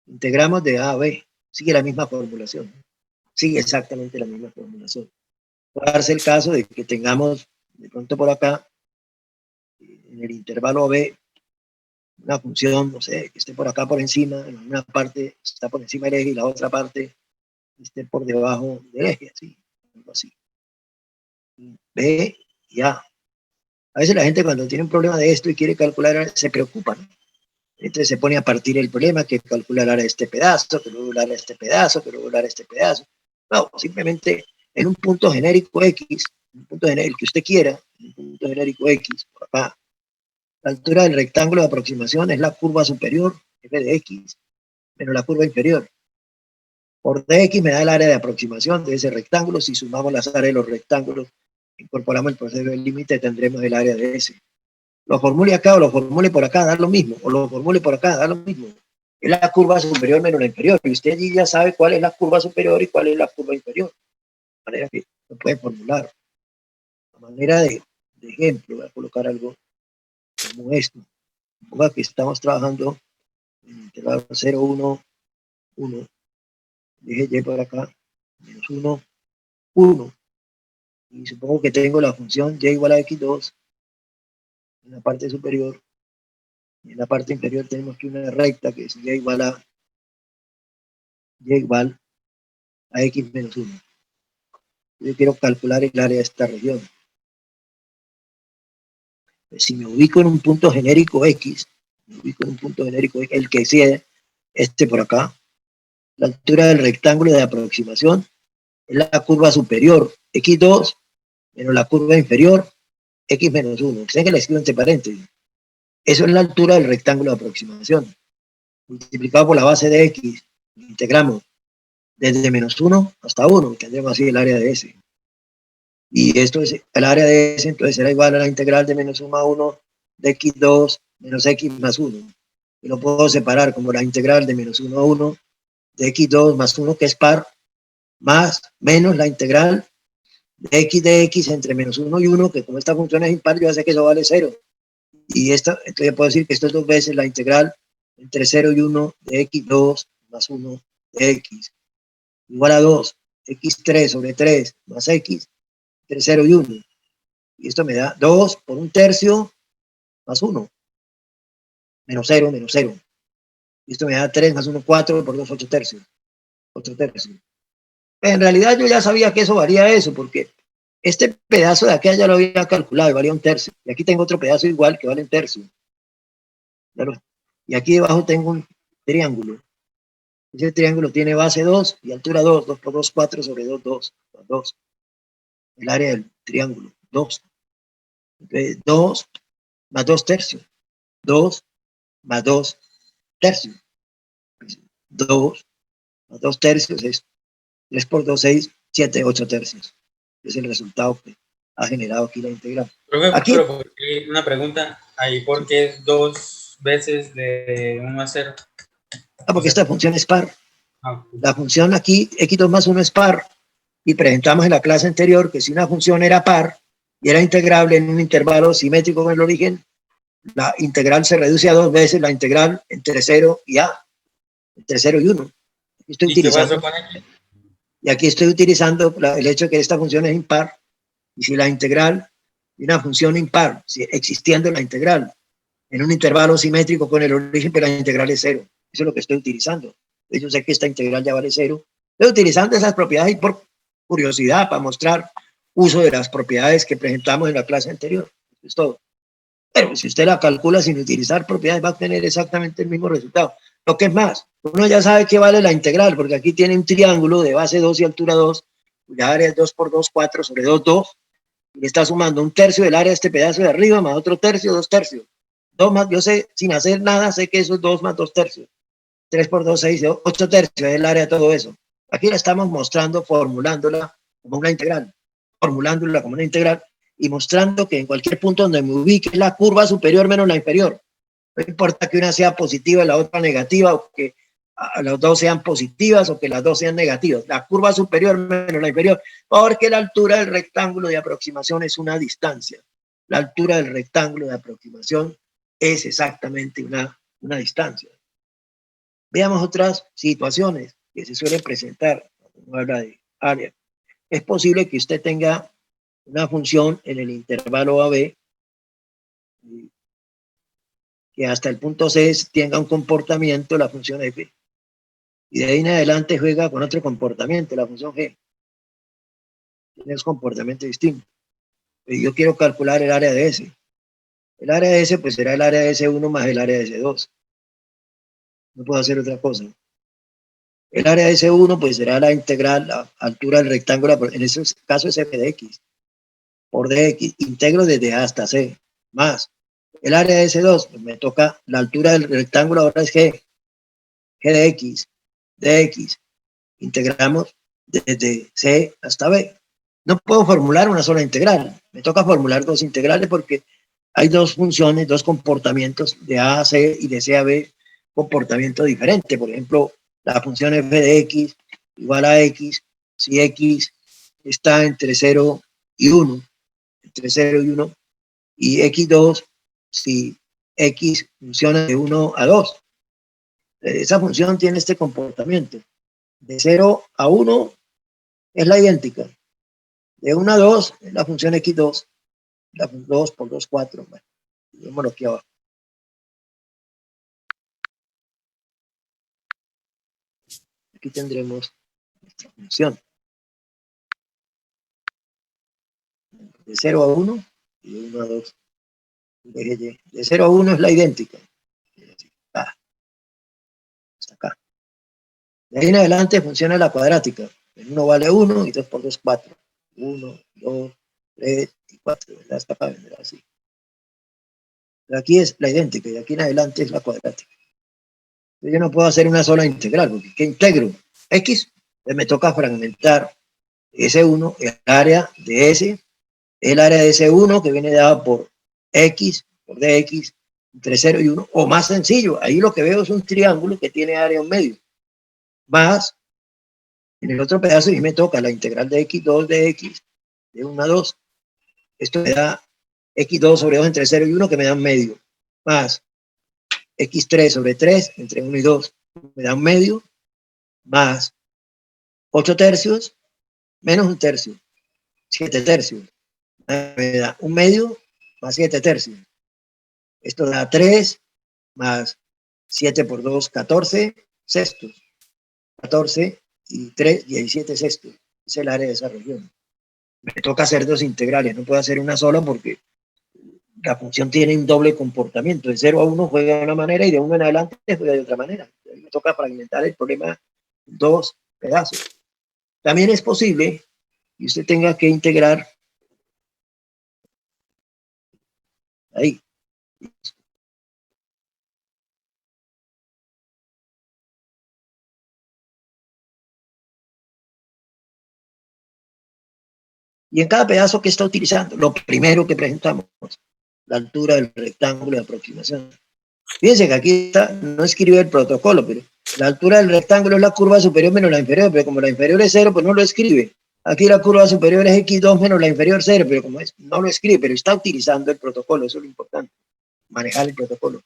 Integramos de A a B, sigue la misma formulación, sigue exactamente la misma formulación. Puede darse el caso de que tengamos de pronto por acá, en el intervalo B, una función, no sé, que esté por acá por encima, en una parte está por encima del eje y la otra parte esté por debajo del eje, así, algo así. B y A. A veces la gente cuando tiene un problema de esto y quiere calcular, se preocupa, ¿no? Entonces se pone a partir el problema, que calcular ahora este pedazo, que luego hablar este pedazo, que luego hablar este pedazo. No, simplemente en un punto genérico X, un punto genérico que usted quiera, un punto genérico X, por acá, la altura del rectángulo de aproximación es la curva superior, f de X, menos la curva inferior. Por dx me da el área de aproximación de ese rectángulo. Si sumamos las áreas de los rectángulos, incorporamos el proceso del límite, tendremos el área de S. Lo formule acá o lo formule por acá, da lo mismo. O lo formule por acá, da lo mismo. Es la curva superior menos la inferior. Y usted allí ya sabe cuál es la curva superior y cuál es la curva inferior. De manera que lo puede formular. A manera de ejemplo, voy a colocar algo como esto. Suponga que estamos trabajando en el intervalo 0, 1, 1. Dije y por acá, menos 1, 1. Y supongo que tengo la función y igual a x2 en la parte superior. Y en la parte inferior tenemos que una recta que es y igual a x menos 1. Yo quiero calcular el área de esta región. Pues si me ubico en un punto genérico X, el que sea este por acá, la altura del rectángulo de aproximación es la curva superior, x2, menos la curva inferior, x menos 1. Sé que la escribo entre paréntesis. Eso es la altura del rectángulo de aproximación. Multiplicado por la base de x, integramos desde menos 1 hasta 1, tendremos así el área de S. Y esto es el área de S, entonces será igual a la integral de menos 1 a 1 de x2 menos x más 1. Y lo puedo separar como la integral de menos 1 a 1 de x2 más 1, que es par, más menos la integral de x entre menos 1 y 1, que como esta función es impar, yo sé que eso vale 0. Y entonces yo puedo decir que esto es 2 veces la integral entre 0 y 1 de x2 más 1 de x, igual a 2, x3 sobre 3 más x entre 0 y 1. Y esto me da 2 por 1/3 más 1, menos 0, menos 0. Y esto me da 3 más 1, 4 por 2, 8/3. 8/3. En realidad yo ya sabía que eso valía eso, porque este pedazo de acá ya lo había calculado y valía 1/3. Y aquí tengo otro pedazo igual que vale 1/3. Y aquí debajo tengo un triángulo. Ese triángulo tiene base 2 y altura 2. 2 por 2, 4 sobre 2, 2. 2. El área del triángulo, 2. Entonces, 2 más 2/3. 2 más 2/3. 2 más 2/3 es 3 por 2, 6, 7, 8/3. Es el resultado que ha generado aquí la integral. Aquí, pero una pregunta ahí, ¿por qué es 2 veces de 1 a 0? porque esta función es par. La función aquí, x2 más 1 es par. Y presentamos en la clase anterior que si una función era par y era integrable en un intervalo simétrico con el origen, la integral se reduce a 2 veces la integral entre 0 y A, entre 0 y 1. Estoy ¿Y qué utilizando, pasó con X? y aquí estoy utilizando el hecho de que esta función es impar, y si la integral de una función impar, si existiendo la integral en un intervalo simétrico con el origen, pero la integral es 0. Eso es lo que estoy utilizando. Yo sé que esta integral ya vale 0. Estoy utilizando esas propiedades y por curiosidad, para mostrar uso de las propiedades que presentamos en la clase anterior. Eso es todo. Pero si usted la calcula sin utilizar propiedades, va a obtener exactamente el mismo resultado. Lo que es más, uno ya sabe que vale la integral, porque aquí tiene un triángulo de base 2 y altura 2, cuya área es 2 por 2, 4 sobre 2, 2, y le está sumando un tercio del área de este pedazo de arriba, más otro tercio, 2 tercios. 2 más, yo sé, sin hacer nada, sé que eso es 2 más 2 tercios. 3 por 2, 6, 8 tercios es el área de todo eso. Aquí la estamos mostrando, formulándola como una integral, formulándola como una integral y mostrando que en cualquier punto donde me ubique la curva superior menos la inferior. No importa que una sea positiva y la otra negativa, o que las dos sean positivas o que las dos sean negativas. La curva superior menos la inferior, porque la altura del rectángulo de aproximación es una distancia. La altura del rectángulo de aproximación es exactamente una distancia. Veamos otras situaciones que se suelen presentar cuando uno habla de área. Es posible que usted tenga una función en el intervalo AB que hasta el punto C tenga un comportamiento, la función F, y de ahí en adelante juega con otro comportamiento, la función G. Tiene un comportamiento distinto. Y yo quiero calcular el área de S. El área de S pues será el área de S1 más el área de S2. No puedo hacer otra cosa. El área de S1 pues será la integral, la altura del rectángulo, en ese caso es f de x, por dx, integro desde A hasta C, más el área de S2, pues me toca la altura del rectángulo, ahora es g de x, dx, integramos desde C hasta B. No puedo formular una sola integral, me toca formular dos integrales porque hay dos funciones, dos comportamientos de A a C y de C a B, comportamiento diferente. Por ejemplo, la función f de x igual a x, si x está entre 0 y 1, entre 0 y 1, y x2 si x funciona de 1 a 2. Esa función tiene este comportamiento. De 0 a 1 es la idéntica. De 1 a 2 es la función x2, la función 2 por 2, 4. Bueno, veámoslo aquí abajo. Aquí tendremos nuestra función. De 0 a 1 y de 1 a 2. De 0 a 1 es la idéntica. Hasta acá. De ahí en adelante funciona la cuadrática. El 1 vale 1 y 2 por 2, 4. 1, 2, 3 y 4. Hasta acá vendrá así. Pero aquí es la idéntica y de aquí en adelante es la cuadrática. Yo no puedo hacer una sola integral, porque ¿qué integro? X, pues me toca fragmentar S1, el área de S, el área de S1 que viene dada por X, por DX, entre 0 y 1, o más sencillo, ahí lo que veo es un triángulo que tiene área en medio, más, en el otro pedazo y me toca la integral de X2 de X, de 1 a 2, esto me da X2 sobre 2 entre 0 y 1 que me da un medio, más X3 sobre 3 entre 1 y 2 me da un medio, más 8 tercios menos un tercio, 7 tercios, me da un medio más 7 tercios. Esto da 3 más 7 por 2, 14 sextos. 14 y 3, 17 sextos. Es el área de esa región. Me toca hacer dos integrales, no puedo hacer una sola porque la función tiene un doble comportamiento. De 0 a 1 juega de una manera y de 1 en adelante juega de otra manera. Me toca fragmentar el problema en dos pedazos. También es posible que usted tenga que integrar ahí. Y en cada pedazo que está utilizando, lo primero que presentamos, la altura del rectángulo de aproximación. Fíjense que aquí está, no escribe el protocolo, pero la altura del rectángulo es la curva superior menos la inferior, pero como la inferior es 0, pues no lo escribe. Aquí la curva superior es x2 menos la inferior 0, pero como es, no lo escribe, pero está utilizando el protocolo, eso es lo importante. manejar el protocolo.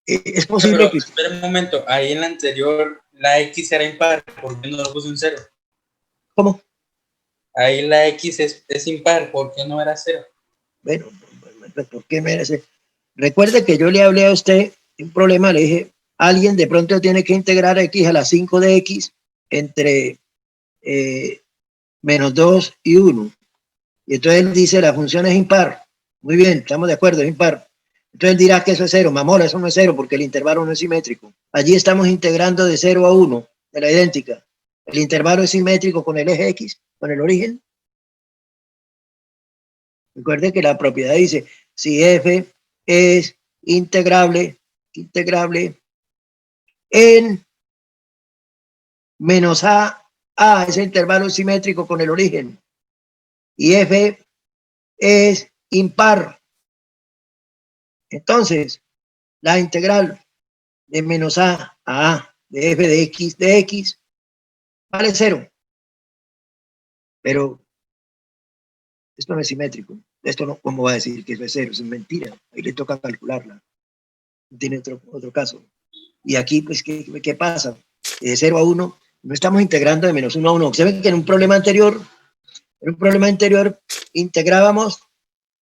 Es Pero posible que... espera un momento, ahí en la anterior la X era impar, ¿por qué no lo puse un 0? ¿Cómo? Ahí la X es impar, ¿por qué no era 0? Bueno, ¿por qué merece? Recuerde que yo le hablé a usted de un problema, le dije, alguien de pronto tiene que integrar X a la 5 de X entre menos 2 y 1. Y entonces él dice, la función es impar. Muy bien, estamos de acuerdo, es impar. Entonces él dirá que eso es 0. Mamora, eso no es 0 porque el intervalo no es simétrico. Allí estamos integrando de 0 a 1, de la idéntica. El intervalo es simétrico con el eje X, con el origen. Recuerde que la propiedad dice, si f es integrable en menos a ese intervalo es simétrico con el origen. Y f es impar. Entonces, la integral de menos a de f de x vale 0. Pero esto no es simétrico. Esto no, ¿cómo va a decir que eso es 0? Eso es mentira. Ahí le toca calcularla. Tiene otro caso. Y aquí, pues, ¿qué pasa? De 0 a 1, no estamos integrando de menos 1 a 1. Observen que en un problema anterior integrábamos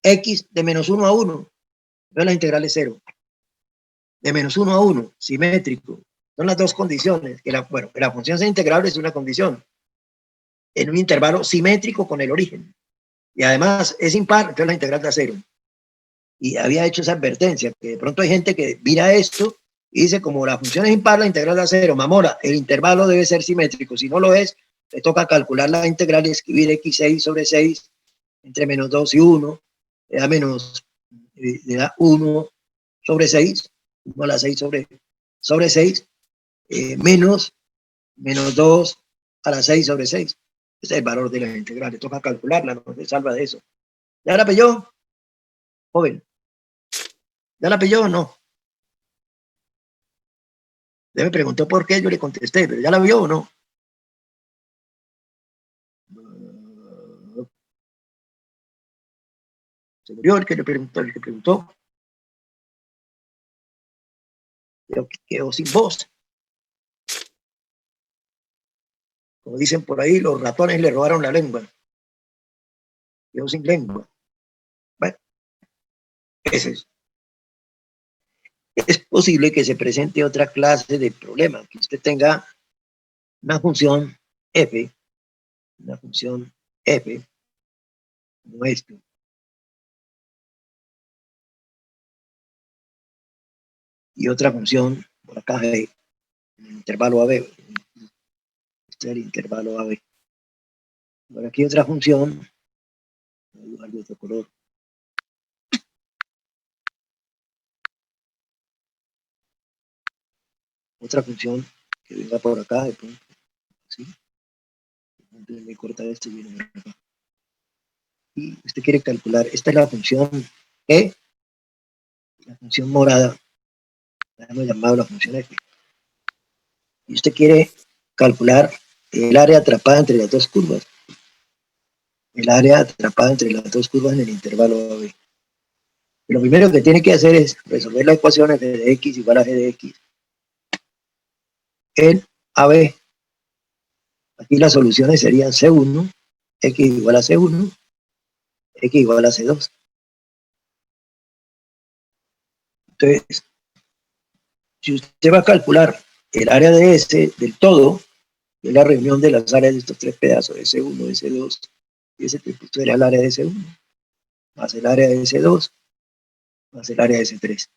x de menos 1 a 1. Entonces la integral es 0. De menos 1 a 1, simétrico. Son las dos condiciones. Que la función sea integrable es una condición. En un intervalo simétrico con el origen. Y además es impar, entonces la integral da 0. Y había hecho esa advertencia, que de pronto hay gente que mira esto y dice, como la función es impar, la integral da 0. Mamora, el intervalo debe ser simétrico. Si no lo es, le toca calcular la integral y escribir x6 sobre 6 entre menos 2 y 1. Le da 1 sobre 6, 1 a la 6 sobre 6, menos 2 a la 6 sobre 6. Ese es el valor de la integral. Le toca calcularla, no se salva de eso. ¿Ya la pilló, joven? ¿Ya la pilló o no? Usted me preguntó por qué, yo le contesté, pero ¿ya la vio o no? Se murió el que preguntó. Pero quedó sin voz. Como dicen por ahí, los ratones le robaron la lengua. Quedó sin lengua. Bueno, ese es. Es posible que se presente otra clase de problema, que usted tenga una función f, como esto, y otra función por acá g, en el intervalo AB. Este es el intervalo AB. Por aquí otra función, voy a dibujar de otro color. Otra función que venga por acá, de pronto, ¿sí? Entonces me corta este y viene por acá. Y usted quiere calcular, esta es la función E, la función morada, la hemos llamado la función F. Y usted quiere calcular el área atrapada entre las dos curvas. El área atrapada entre las dos curvas en el intervalo AB. Lo primero que tiene que hacer es resolver la ecuación f de x igual a g de x en AB. Aquí las soluciones serían C1, x igual a C1, x igual a C2. Entonces, si usted va a calcular el área de S del todo, que es la reunión de las áreas de estos tres pedazos, de C1, de C2, y ese sería el área de C1, más el área de C2, más el área de C3.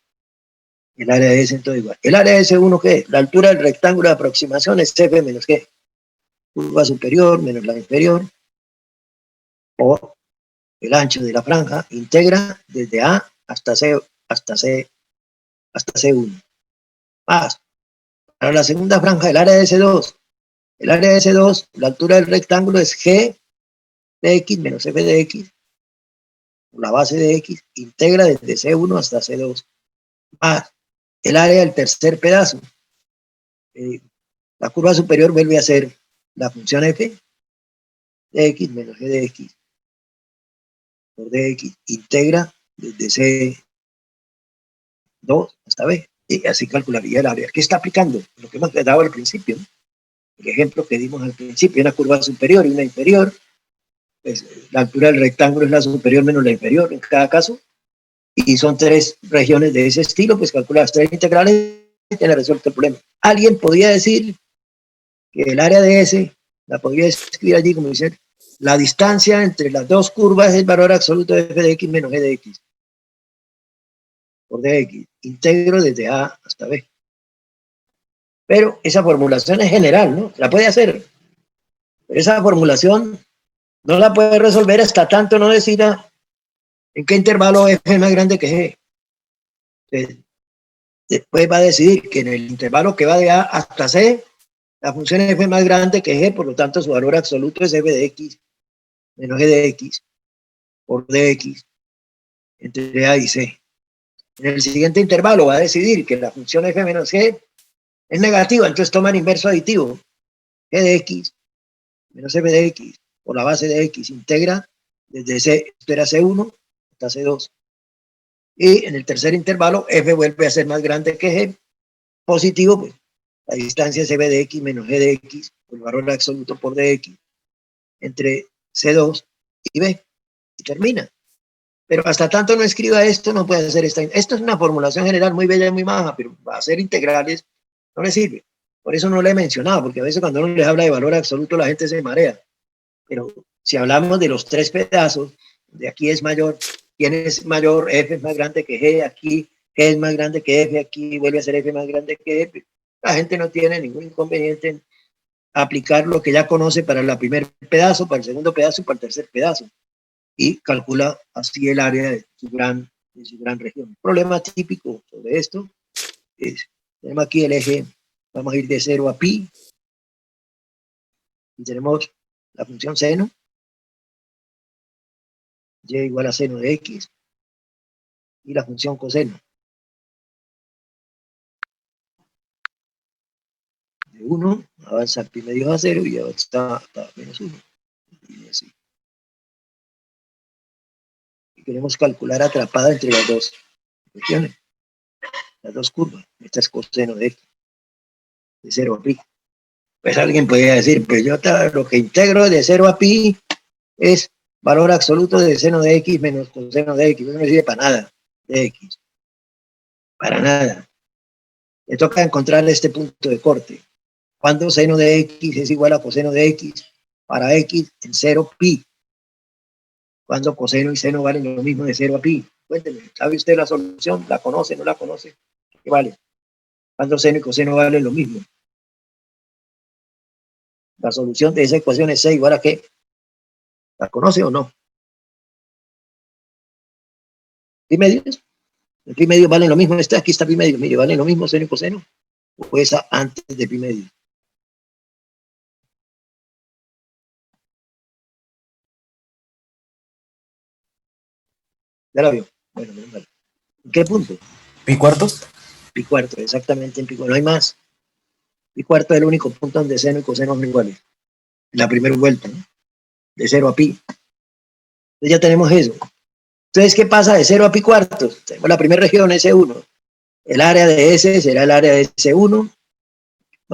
El área de S entonces igual. El área de S1, ¿qué es? La altura del rectángulo de aproximación es F menos G. Curva superior menos la inferior, o el ancho de la franja, integra desde A hasta C1. Más, para la segunda franja, el área de S2. El área de S2, la altura del rectángulo es G de X menos F de X, la base de X, integra desde C1 hasta C2. Más, el área del tercer pedazo. La curva superior vuelve a ser la función F de X menos G de X por dx, integra desde 2 hasta B. Y así calcularía el área. ¿Qué está aplicando? Lo que hemos dado al principio, ¿no? El ejemplo que dimos al principio, una curva superior y una inferior. Pues, la altura del rectángulo es la superior menos la inferior en cada caso. Y son 3 regiones de ese estilo, pues calcula las 3 integrales y tiene resuelto el problema. Alguien podría decir que el área de S la podría escribir allí como dice, la distancia entre las dos curvas es el valor absoluto de f de x menos g de x por dx, integro desde A hasta B. Pero esa formulación es general, ¿no? La puede hacer, pero esa formulación no la puede resolver hasta tanto no decida en qué intervalo f es más grande que g. Entonces, después va a decidir que en el intervalo que va de A hasta C, la función f es más grande que g, por lo tanto su valor absoluto es f de x menos g de x por dx entre A y C. En el siguiente intervalo va a decidir que la función f menos g es negativa, entonces toma el inverso aditivo, g de x menos f de x por la base de x, integra desde C, esto era C1 hasta C2. Y en el tercer intervalo, f vuelve a ser más grande que g, positivo, pues la distancia es f de x menos g de x, por el valor absoluto por dx, entre C2 y B, y termina. Pero hasta tanto no escriba esto, no puede hacer esta. Esto es una formulación general muy bella y muy maja, pero para hacer integrales no le sirve. Por eso no le he mencionado, porque a veces cuando uno les habla de valor absoluto la gente se marea. Pero si hablamos de los 3 pedazos, de aquí es mayor, ¿quién es mayor? F es más grande que G, aquí G es más grande que F, aquí vuelve a ser F más grande que F. La gente no tiene ningún inconveniente en aplicar lo que ya conoce para el primer pedazo, para el segundo pedazo y para el tercer pedazo. Y calcula así el área de su gran región. El problema típico sobre esto es, tenemos aquí el eje, vamos a ir de 0 a pi, y tenemos la función seno, y igual a seno de x, y la función coseno de 1, avanza pi medio a 0 y avanza hasta menos 1. Y así. Y queremos calcular atrapada entre las dos regiones, las dos curvas. Esta es coseno de x, de 0 a pi. Pues alguien podría decir, pues yo lo que integro de 0 a pi es valor absoluto de seno de x menos coseno de x. Eso no sirve para nada de x. Para nada. Le toca encontrar este punto de corte. Cuando seno de x es igual a coseno de x para x en 0 pi. Cuando coseno y seno valen lo mismo de 0 a pi. Cuénteme, ¿sabe usted la solución? ¿La conoce? ¿No la conoce? ¿Qué vale? Cuando seno y coseno valen lo mismo. La solución de esa ecuación es C igual a ¿qué? ¿La conoce o no? ¿Pi medios? El pi medio vale lo mismo. Aquí está pi medio. Mire, vale lo mismo seno y coseno. O esa antes de pi medio. ¿Ya la vio? Bueno, vale. ¿En qué punto? ¿Pi cuartos? Pi cuarto, exactamente en pi cuarto. No hay más. Pi cuarto es el único punto donde seno y coseno son iguales. En la primera vuelta, ¿no? De 0 a pi. Entonces ya tenemos eso. Entonces, ¿qué pasa de 0 a pi cuartos? Tenemos la primera región, S1. El área de S será el área de S1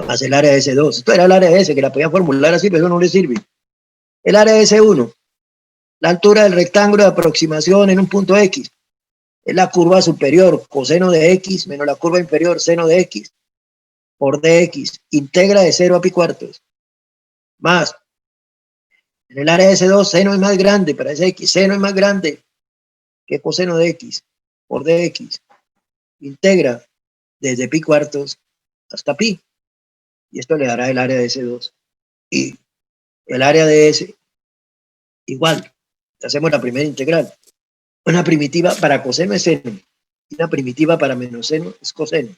más el área de S2. Esto era el área de S, que la podía formular así, pero eso no le sirve. El área de S1, la altura del rectángulo de aproximación en un punto X, es la curva superior, coseno de X, menos la curva inferior, seno de X, por dx, integra de 0 a pi cuartos, más, en el área de S2, seno es más grande, para ese X, seno es más grande que coseno de X, por dx, integra desde pi cuartos hasta pi, y esto le dará el área de S2. Y el área de S, igual, hacemos la primera integral. Una primitiva para coseno es seno, y una primitiva para menos seno es coseno.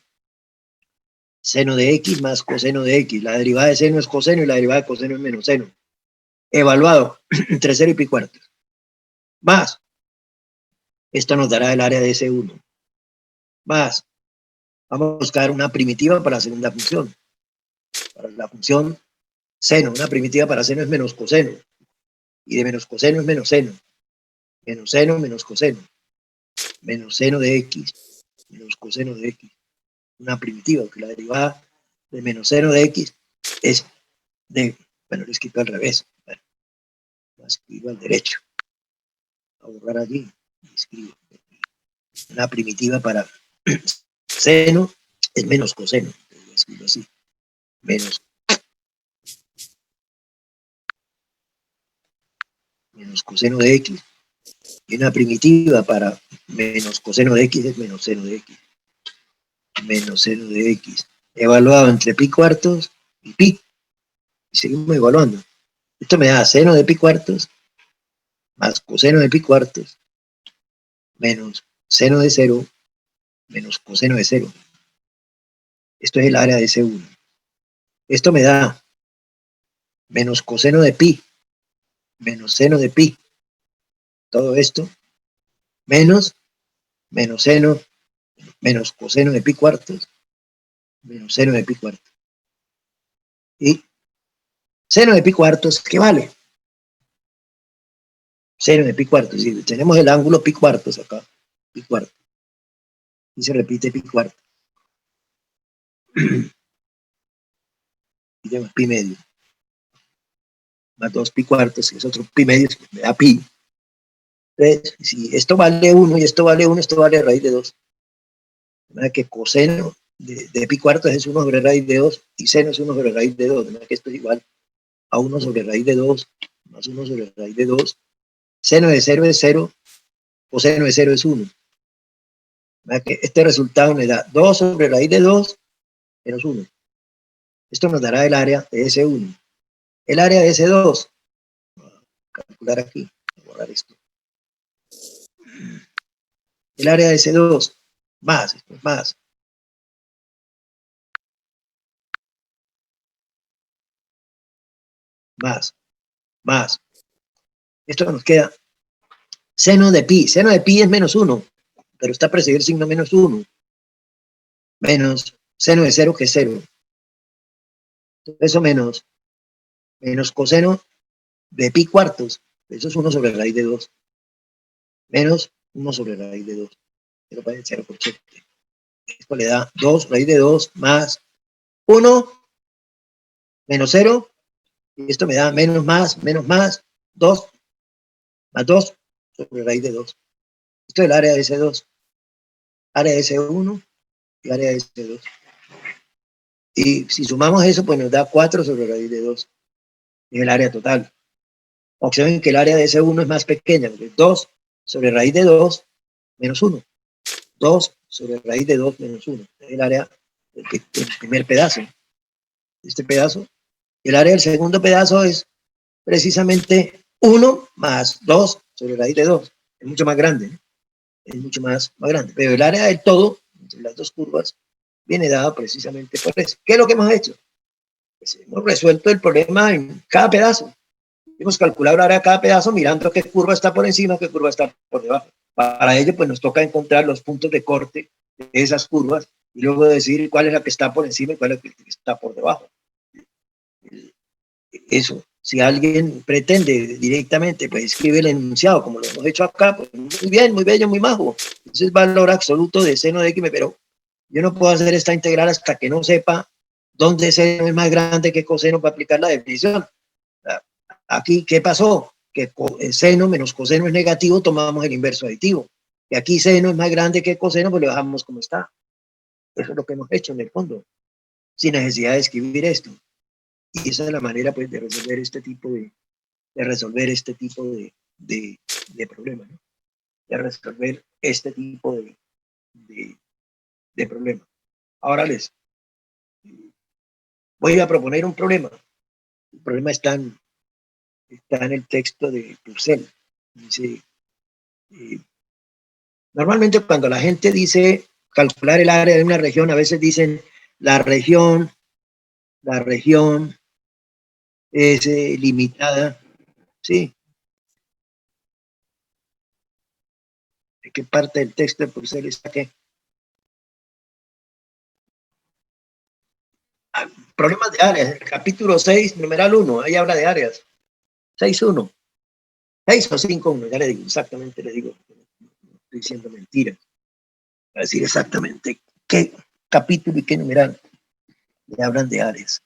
Seno de x más coseno de x. La derivada de seno es coseno y la derivada de coseno es menos seno. Evaluado entre 0 y pi cuartos. Más, esto nos dará el área de S1. Más, vamos a buscar una primitiva para la segunda función. Para la función seno, una primitiva para seno es menos coseno. Y de menos coseno es menos seno. Menos seno menos coseno. Menos seno de x menos coseno de x. Una primitiva, que la derivada de menos seno de x es de, bueno, lo escrito al revés, bueno, lo escribo al derecho, a borrar allí, y escribo una primitiva para seno es menos coseno, lo escribo así, menos coseno de x, y una primitiva para menos coseno de x es menos seno de x, menos seno de x, evaluado entre pi cuartos y pi, y seguimos evaluando. Esto me da seno de pi cuartos más coseno de pi cuartos menos seno de 0 menos coseno de 0. Esto es el área de C1. Esto me da menos coseno de pi menos seno de pi. Todo esto menos seno menos coseno de pi cuartos menos seno de pi cuartos. Y seno de pi cuartos, ¿qué vale? Seno de pi cuartos. Si tenemos el ángulo pi cuartos acá, pi cuartos. Y se repite pi cuartos. Y tenemos pi medio. Más 2 pi cuartos, que es otro pi medio, que me da pi. Entonces, si esto vale 1 y esto vale 1, esto vale raíz de 2. Que coseno de pi cuartos es 1 sobre raíz de 2 y seno es 1 sobre raíz de 2. Que esto es igual a 1 sobre raíz de 2 más 1 sobre raíz de 2. Seno de 0 es 0, coseno de 0 es 1. Que este resultado me da 2 sobre raíz de 2 menos 1. Esto nos dará el área de S1. El área de S2, voy a calcular aquí, voy a borrar esto. El área de S2, más, esto es más. Más. Esto nos queda seno de pi. Seno de pi es menos 1, pero está precedido el signo menos 1. Menos seno de 0, que es 0. Eso menos coseno de pi cuartos. Eso es 1 sobre raíz de 2. Menos 1 sobre raíz de 2. 0 por 7. Esto le da 2 raíz de 2 más 1 menos 0. Y esto me da menos más 2 más 2 sobre raíz de 2. Esto es el área de S2. Área de S1 y área de S2. Y si sumamos eso, pues nos da 4 sobre raíz de 2. Es el área total. Observen que el área de S1 es más pequeña, porque 2 sobre raíz de 2 menos 1. 2 sobre raíz de 2 menos 1. Es el área del primer pedazo. Este pedazo. El área del segundo pedazo es precisamente 1 más 2 sobre raíz de 2. Es mucho más grande. ¿No? Es mucho más grande. Pero el área del todo, entre las dos curvas, viene dado precisamente por eso. ¿Qué es lo que hemos hecho? Pues hemos resuelto el problema en cada pedazo. Hemos calculado el área de cada pedazo mirando qué curva está por encima, qué curva está por debajo. Para ello, pues nos toca encontrar los puntos de corte de esas curvas y luego decir cuál es la que está por encima y cuál es la que está por debajo. Eso, si alguien pretende directamente, pues escribe el enunciado, como lo hemos hecho acá, pues muy bien, muy bello, muy majo. Ese es valor absoluto de seno de x, pero yo no puedo hacer esta integral hasta que no sepa dónde seno es más grande que coseno para aplicar la definición. Aquí, ¿qué pasó? Que seno menos coseno es negativo, tomamos el inverso aditivo. Y aquí seno es más grande que coseno, pues lo dejamos como está. Eso es lo que hemos hecho en el fondo, sin necesidad de escribir esto. Y esa es la manera, pues, de resolver este tipo de problemas, ¿no? De resolver este tipo de problemas. Ahora les voy a proponer un problema. El problema está en el texto de Purcell. Dice, normalmente cuando la gente dice calcular el área de una región, a veces dicen la región es limitada, ¿sí? ¿De qué parte del texto de Purcell está qué? Problemas de áreas, el capítulo 6, numeral 1, ahí habla de áreas. 6.1. 6 o 5.1, ya le digo, exactamente le digo, no estoy diciendo mentiras. a decir exactamente qué capítulo y qué numeral le hablan de Ares.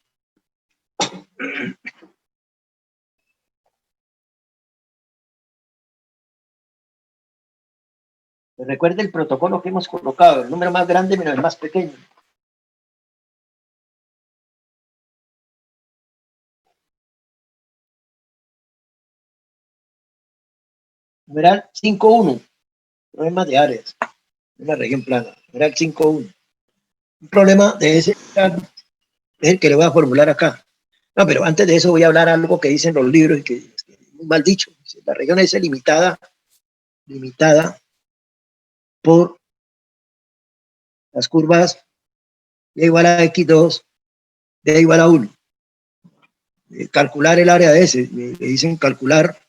Recuerde el protocolo que hemos colocado, el número más grande menos el más pequeño. Numeral 5.1, problemas de Ares, una región plana. Numeral 5.1. Un problema de ese es el que le voy a formular acá. No, pero antes de eso voy a hablar algo que dicen los libros y que es muy mal dicho. La región es limitada por las curvas y igual a x2, d igual a 1. Calcular el área de ese, le dicen calcular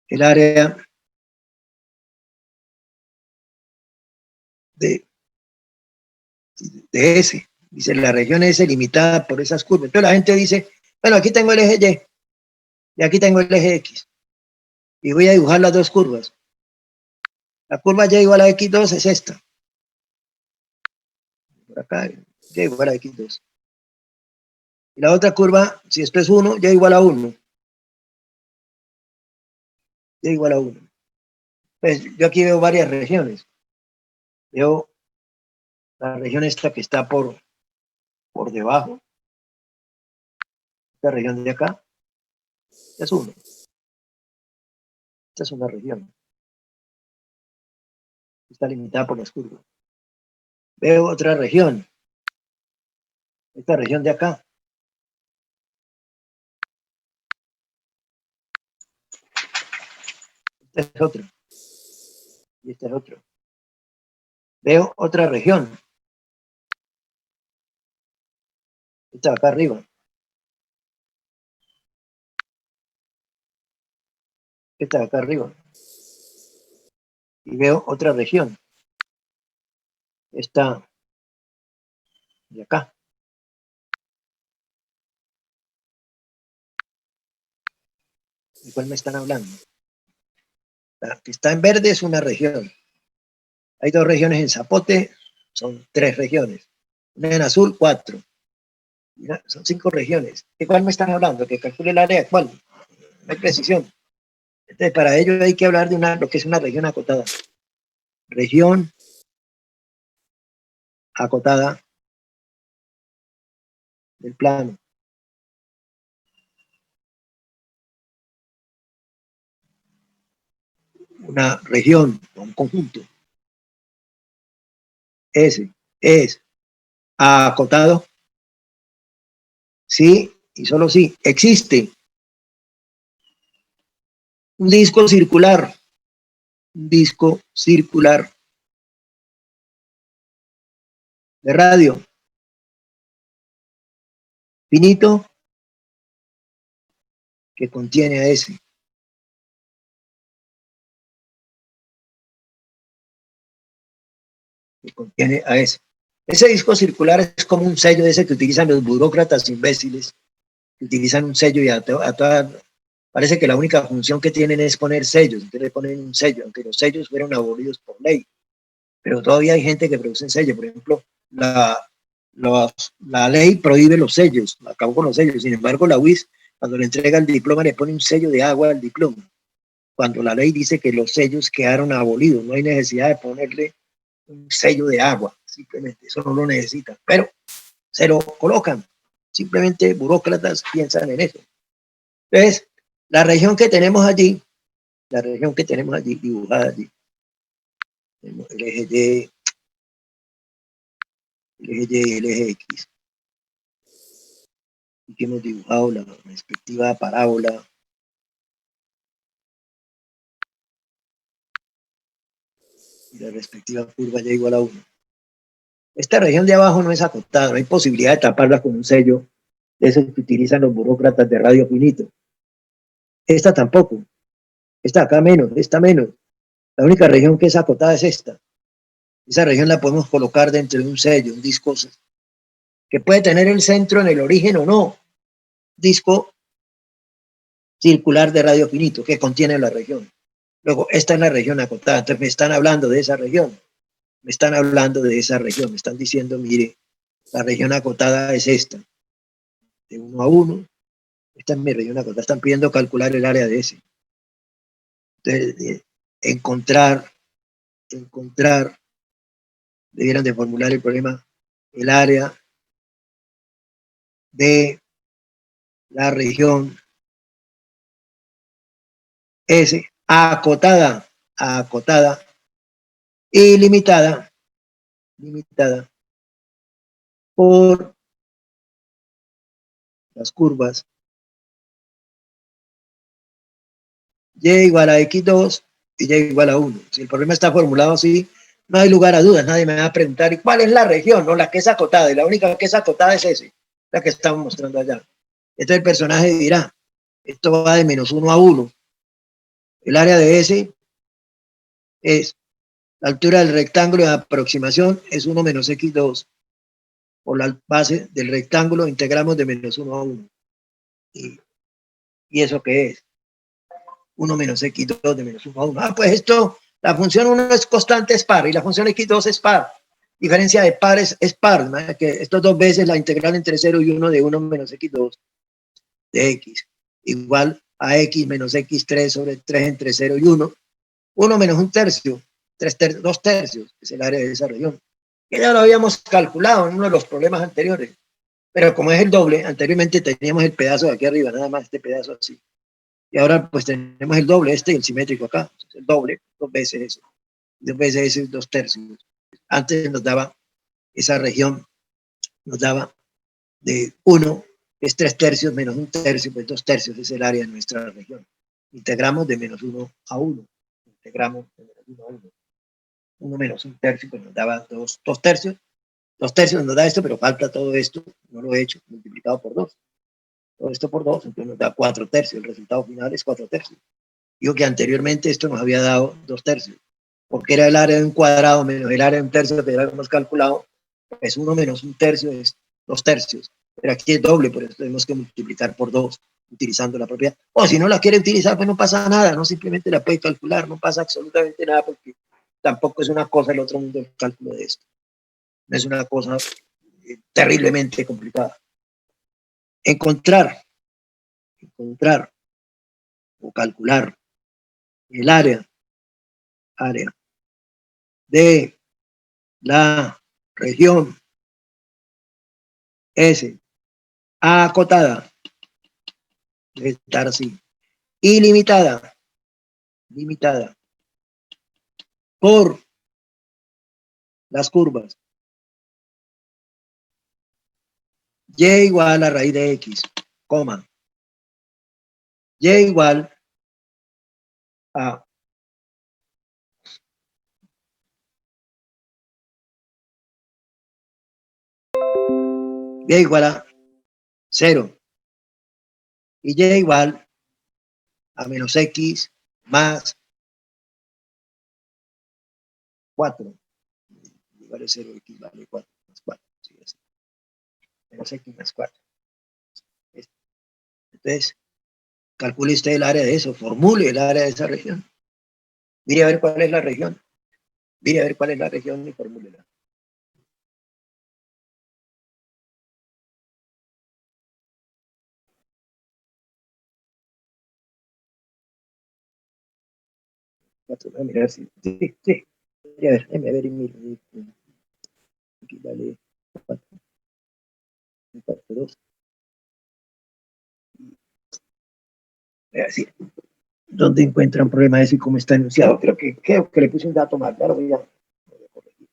el área de ese. Dice, la región es limitada por esas curvas. Entonces la gente dice, bueno, aquí tengo el eje Y y aquí tengo el eje X. Y voy a dibujar las dos curvas. La curva Y igual a x2 es esta. Por acá, Y igual a x2. Y la otra curva, si esto es 1, Y igual a 1. Y igual a 1. Pues yo aquí veo varias regiones. Veo la región esta que está por debajo. Esta región de acá. Esta es 1. Esta es una región. Está limitada por las curvas. Veo otra región. Esta región de acá. Esta es otra. Y esta es otra. Veo otra región. Esta de acá arriba. Esta de acá arriba. Y veo otra región. Esta de acá. ¿De cuál me están hablando? La que está en verde es una región. Hay dos regiones en Zapote, son 3 regiones. Una en azul, 4. Mira, son 5 regiones. ¿De cuál me están hablando? Que calcule el área actual. No hay precisión. Entonces, para ello hay que hablar de lo que es una región acotada. Región acotada del plano. Una región, un conjunto. Ese es acotado. Sí, y solo sí. Existe un disco circular. Un disco circular de radio finito que contiene a ese. Que contiene a ese. Ese disco circular es como un sello de ese que utilizan los burócratas imbéciles, que utilizan un sello y a toda, parece que la única función que tienen es poner sellos, entonces le ponen un sello, aunque los sellos fueron abolidos por ley, pero todavía hay gente que produce sellos, por ejemplo, la ley prohíbe los sellos, acabó con los sellos, sin embargo la UIS cuando le entrega el diploma le pone un sello de agua al diploma, cuando la ley dice que los sellos quedaron abolidos, no hay necesidad de ponerle un sello de agua, simplemente eso no lo necesitan, pero se lo colocan, simplemente burócratas piensan en eso. Entonces, la región que tenemos allí dibujada allí, el eje Y, el eje Y, el eje X, y que hemos dibujado la respectiva parábola y la respectiva curva Y igual a 1. Esta región de abajo no es acotada, no hay posibilidad de taparla con un sello de esos que utilizan los burócratas de radio finito. Esta tampoco, esta acá menos, esta menos. La única región que es acotada es esta. Esa región la podemos colocar dentro de un sello, un disco que puede tener el centro en el origen o no. Disco circular de radio finito que contiene la región. Luego, esta es la región acotada, entonces me están hablando de esa región. me están hablando de esa región, me están diciendo, mire, la región acotada es esta, de 1 a 1, esta es mi región acotada, están pidiendo calcular el área de ese. Entonces, encontrar, debieran de formular el problema, el área de la región S, acotada y limitada por las curvas y igual a x2 y y igual a 1. Si el problema está formulado así, no hay lugar a dudas, nadie me va a preguntar, ¿y cuál es la región? No, la que es acotada, y la única que es acotada es ese, la que estamos mostrando allá. Entonces el personaje dirá, esto va de menos 1 a 1. El área de S es la altura del rectángulo de aproximación es 1 menos x2. Por la base del rectángulo integramos de menos 1 a 1. ¿Y eso qué es? 1 menos x2 de menos 1 a 1. Ah, pues esto, la función 1 es constante, es par, y la función x2 es par. Diferencia de pares es par, ¿no? Que esto dos veces la integral entre 0 y 1 de 1 menos x2 de x, igual a x menos x3 sobre 3 entre 0 y 1. 1 menos 1 tercio, 2 tercios, es el área de esa región. Que ya lo habíamos calculado en uno de los problemas anteriores. Pero como es el doble, anteriormente teníamos el pedazo de aquí arriba, nada más este pedazo así. Y ahora pues tenemos el doble, este y el simétrico acá. El doble, dos veces eso. Dos veces ese, 2 tercios. Antes nos daba esa región, nos daba de 1, es 3 tercios menos 1 tercio, pues 2 tercios es el área de nuestra región. Integramos de menos 1 a 1. Integramos de menos 1 a 1. 1 menos 1 tercio, pues nos daba 2 tercios. 2 tercios nos da esto, pero falta todo esto, no lo he hecho, multiplicado por 2. Todo esto por 2, entonces nos da 4 tercios. El resultado final es 4 tercios. Digo que anteriormente esto nos había dado 2 tercios, porque era el área de un cuadrado menos el área de un tercio que habíamos calculado, pues 1 menos 1 tercio es 2 tercios. Pero aquí es doble, por eso tenemos que multiplicar por 2, utilizando la propiedad. O si no la quiere utilizar, pues no pasa nada, no simplemente la puede calcular, no pasa absolutamente nada, porque tampoco es una cosa del otro mundo el cálculo de esto. No es una cosa terriblemente complicada. Encontrar o calcular el área de la región S acotada, debe estar así, ilimitada, limitada por las curvas y igual a raíz de x, coma, y igual a y igual a 0 y y igual a menos x más 4. Igual a 0, x vale 4 más 4. Sí, así. Menos x más 4. Entonces, calcule usted el área de eso, formule el área de esa región. Mire a ver cuál es la región. Mire a ver cuál es la región y formúlela. Voy a mirar si. Sí, sí. A ver, déjame ver y miro. Aquí vale 4, 4, 2. A ver si. ¿Dónde encuentra un problema ese y cómo está enunciado? Creo que le puse un dato mal. Ya lo voy a corregir.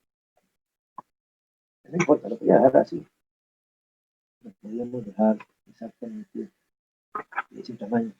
No importa, lo voy a dejar así. Lo podríamos dejar exactamente de ese tamaño.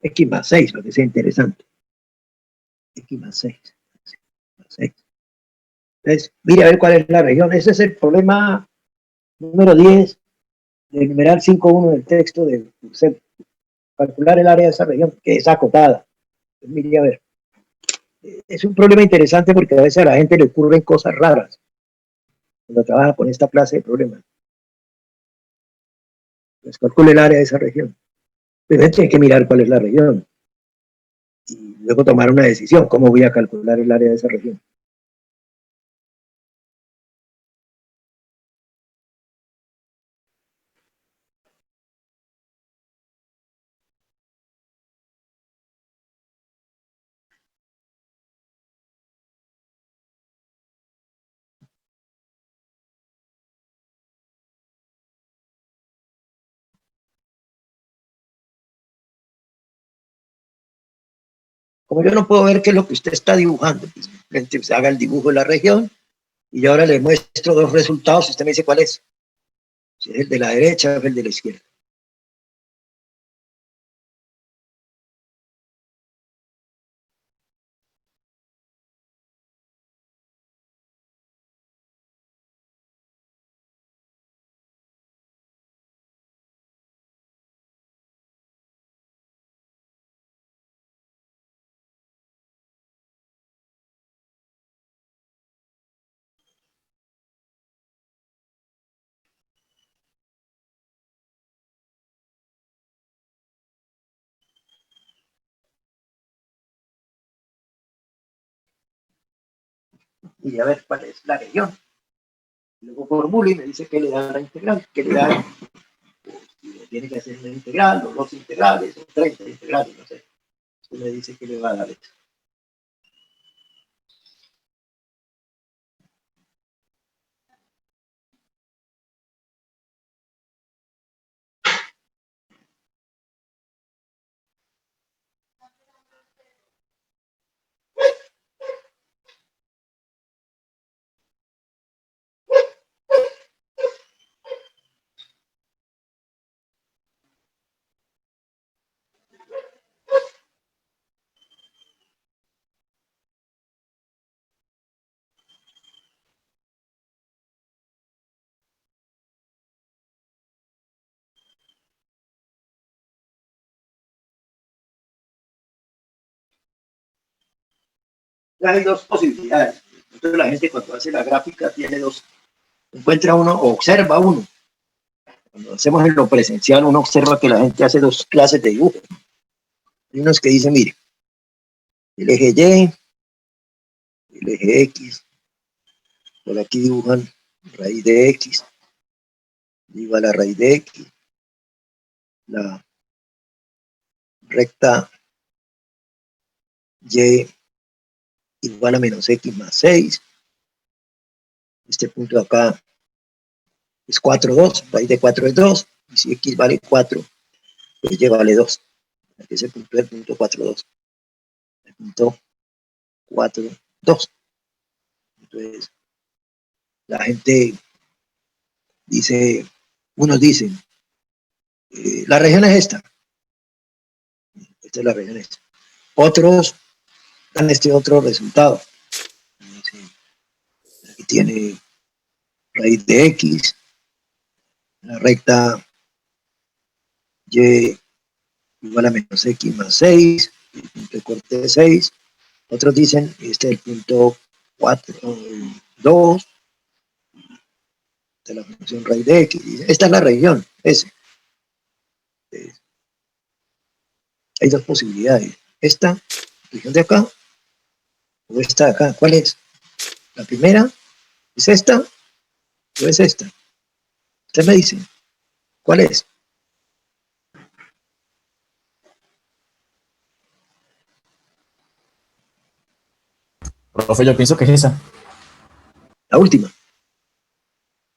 X más 6, para que sea interesante. X más 6. Entonces, mire a ver cuál es la región. Ese es el problema número 10 del numeral 5.1 del texto de usted. Calcular el área de esa región, que es acotada. Entonces, mire a ver. Es un problema interesante porque a veces a la gente le ocurren cosas raras cuando trabaja con esta clase de problemas. Pues calcule el área de esa región. Pero tiene que mirar cuál es la región y luego tomar una decisión, cómo voy a calcular el área de esa región. Como yo no puedo ver qué es lo que usted está dibujando, pues simplemente usted haga el dibujo de la región y yo ahora le muestro dos resultados y usted me dice cuál es. Si es el de la derecha o el de la izquierda. Y a ver cuál es la región. Luego formulo y me dice qué le da la integral, qué le da, si tiene que hacer una integral, o dos integrales, o 30 integrales, no sé. Usted me dice qué le va a dar esto. Hay dos posibilidades. Entonces la gente cuando hace la gráfica tiene dos, encuentra uno o observa uno. Cuando hacemos en lo presencial uno observa que la gente hace dos clases de dibujo. Hay unos que dicen, mire, el eje Y, el eje X, por aquí dibujan raíz de X, igual a raíz de X, la recta Y igual a menos X más 6, este punto de acá es 4,2, raíz de 4 es 2, y si X vale 4, pues Y vale 2. Ese punto es el punto 4,2. El punto 4,2. Entonces, la gente dice, unos dicen, la región es esta es la región esta. Otros dan este otro resultado. Aquí tiene raíz de X, la recta Y igual a menos X más 6, el punto de corte de 6. Otros dicen, este es el punto 4, 2 de la función raíz de X. Esta es la región, S. Hay dos posibilidades. Esta región de acá o esta de acá. ¿Cuál es? La primera es esta o es esta. Usted me dice, ¿cuál es? Profe, yo pienso que es esa. La última.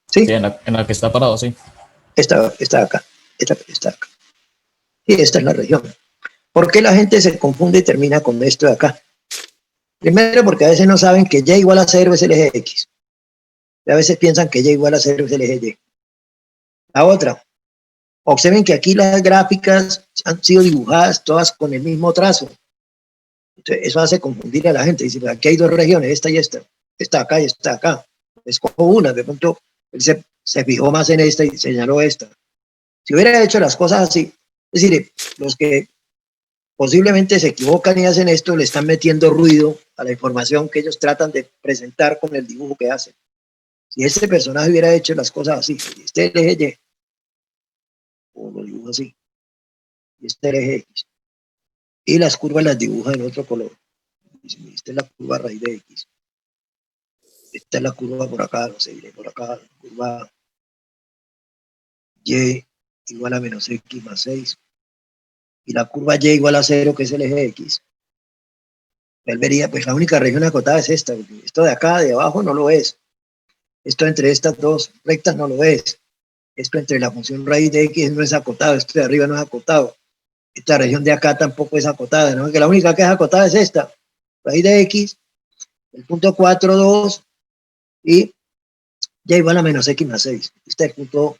¿Sí? Sí, en la que está parado, sí. Esta de acá. Esta de acá. Y esta es la región. ¿Por qué la gente se confunde y termina con esto de acá? Primero, porque a veces no saben que Y igual a 0 es el eje X. Y a veces piensan que Y igual a 0 es el eje Y. La otra, Observen que aquí las gráficas han sido dibujadas todas con el mismo trazo. Entonces, eso hace confundir a la gente. Dice, aquí hay dos regiones, esta y esta. Esta acá y esta acá. Escojo una, de pronto él se fijó más en esta y señaló esta. Si hubiera hecho las cosas así, es decir, los que posiblemente se equivocan y hacen esto, le están metiendo ruido a la información que ellos tratan de presentar con el dibujo que hacen. Si ese personaje hubiera hecho las cosas así, este es el eje Y, o lo dibujo así, y este es el eje X, y las curvas las dibuja en otro color. Esta es la curva raíz de X, esta es la curva por acá, no sé, por acá, curva Y igual a menos X más 6, y la curva Y igual a 0, que es el eje X. Él vería, pues la única región acotada es esta, porque esto de acá, de abajo, no lo es. Esto entre estas dos rectas no lo es. Esto entre la función raíz de X no es acotado, esto de arriba no es acotado. Esta región de acá tampoco es acotada, ¿no? Que la única que es acotada es esta, raíz de X, el punto 4, 2, y Y igual a menos X más 6. Este es el punto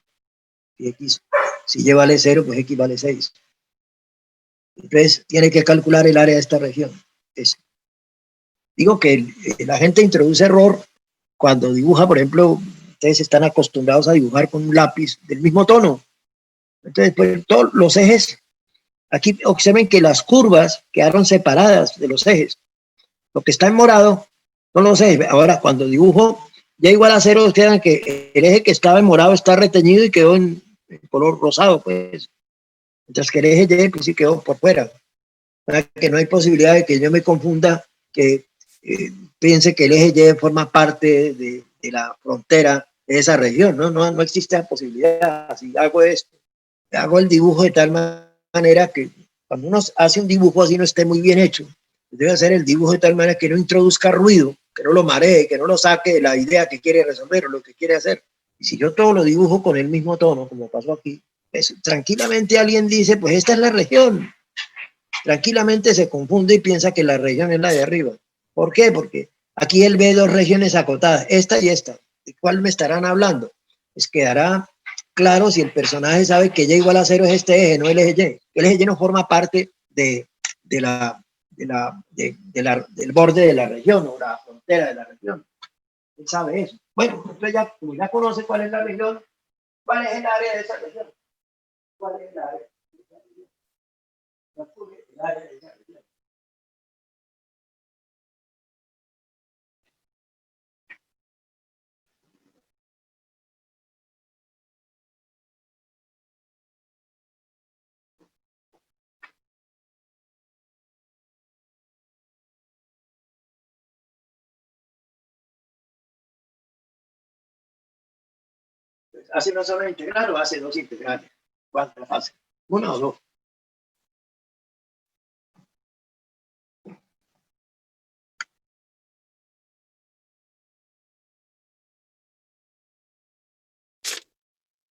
X. Si Y vale 0, pues X vale 6. Entonces, tiene que calcular el área de esta región. Digo que la gente introduce error cuando dibuja, por ejemplo, ustedes están acostumbrados a dibujar con un lápiz del mismo tono. Entonces, pues, todos los ejes, aquí observen que las curvas quedaron separadas de los ejes. Lo que está en morado son los ejes. Ahora, cuando dibujo Y igual a 0, quedan que el eje que estaba en morado está reteñido y quedó en color rosado, pues. Mientras que el eje Y, pues sí quedó por fuera. Para que no hay posibilidad de que yo me confunda, que piense que el eje Y forma parte de la frontera de esa región, ¿no? No existe la posibilidad. Si hago esto, hago el dibujo de tal manera que cuando uno hace un dibujo así no esté muy bien hecho, debe hacer el dibujo de tal manera que no introduzca ruido, que no lo maree, que no lo saque de la idea que quiere resolver o lo que quiere hacer. Y si yo todo lo dibujo con el mismo tono, como pasó aquí, pues, tranquilamente alguien dice, pues esta es la región. Tranquilamente se confunde y piensa que la región es la de arriba. ¿Por qué? Porque aquí él ve dos regiones acotadas, esta y esta. ¿De cuál me estarán hablando? Pues quedará claro si el personaje sabe que Y igual a 0 es este eje, no el eje Y. El eje Y no forma parte del borde de la región o la frontera de la región. Él sabe eso. Bueno, entonces ya, como ya conoce cuál es la región, ¿cuál es el área de esa región? ¿Cuál es el área? El área de esa región. ¿Hace una sola integral o hace dos integrales? ¿Cuántas hace? ¿Una o dos?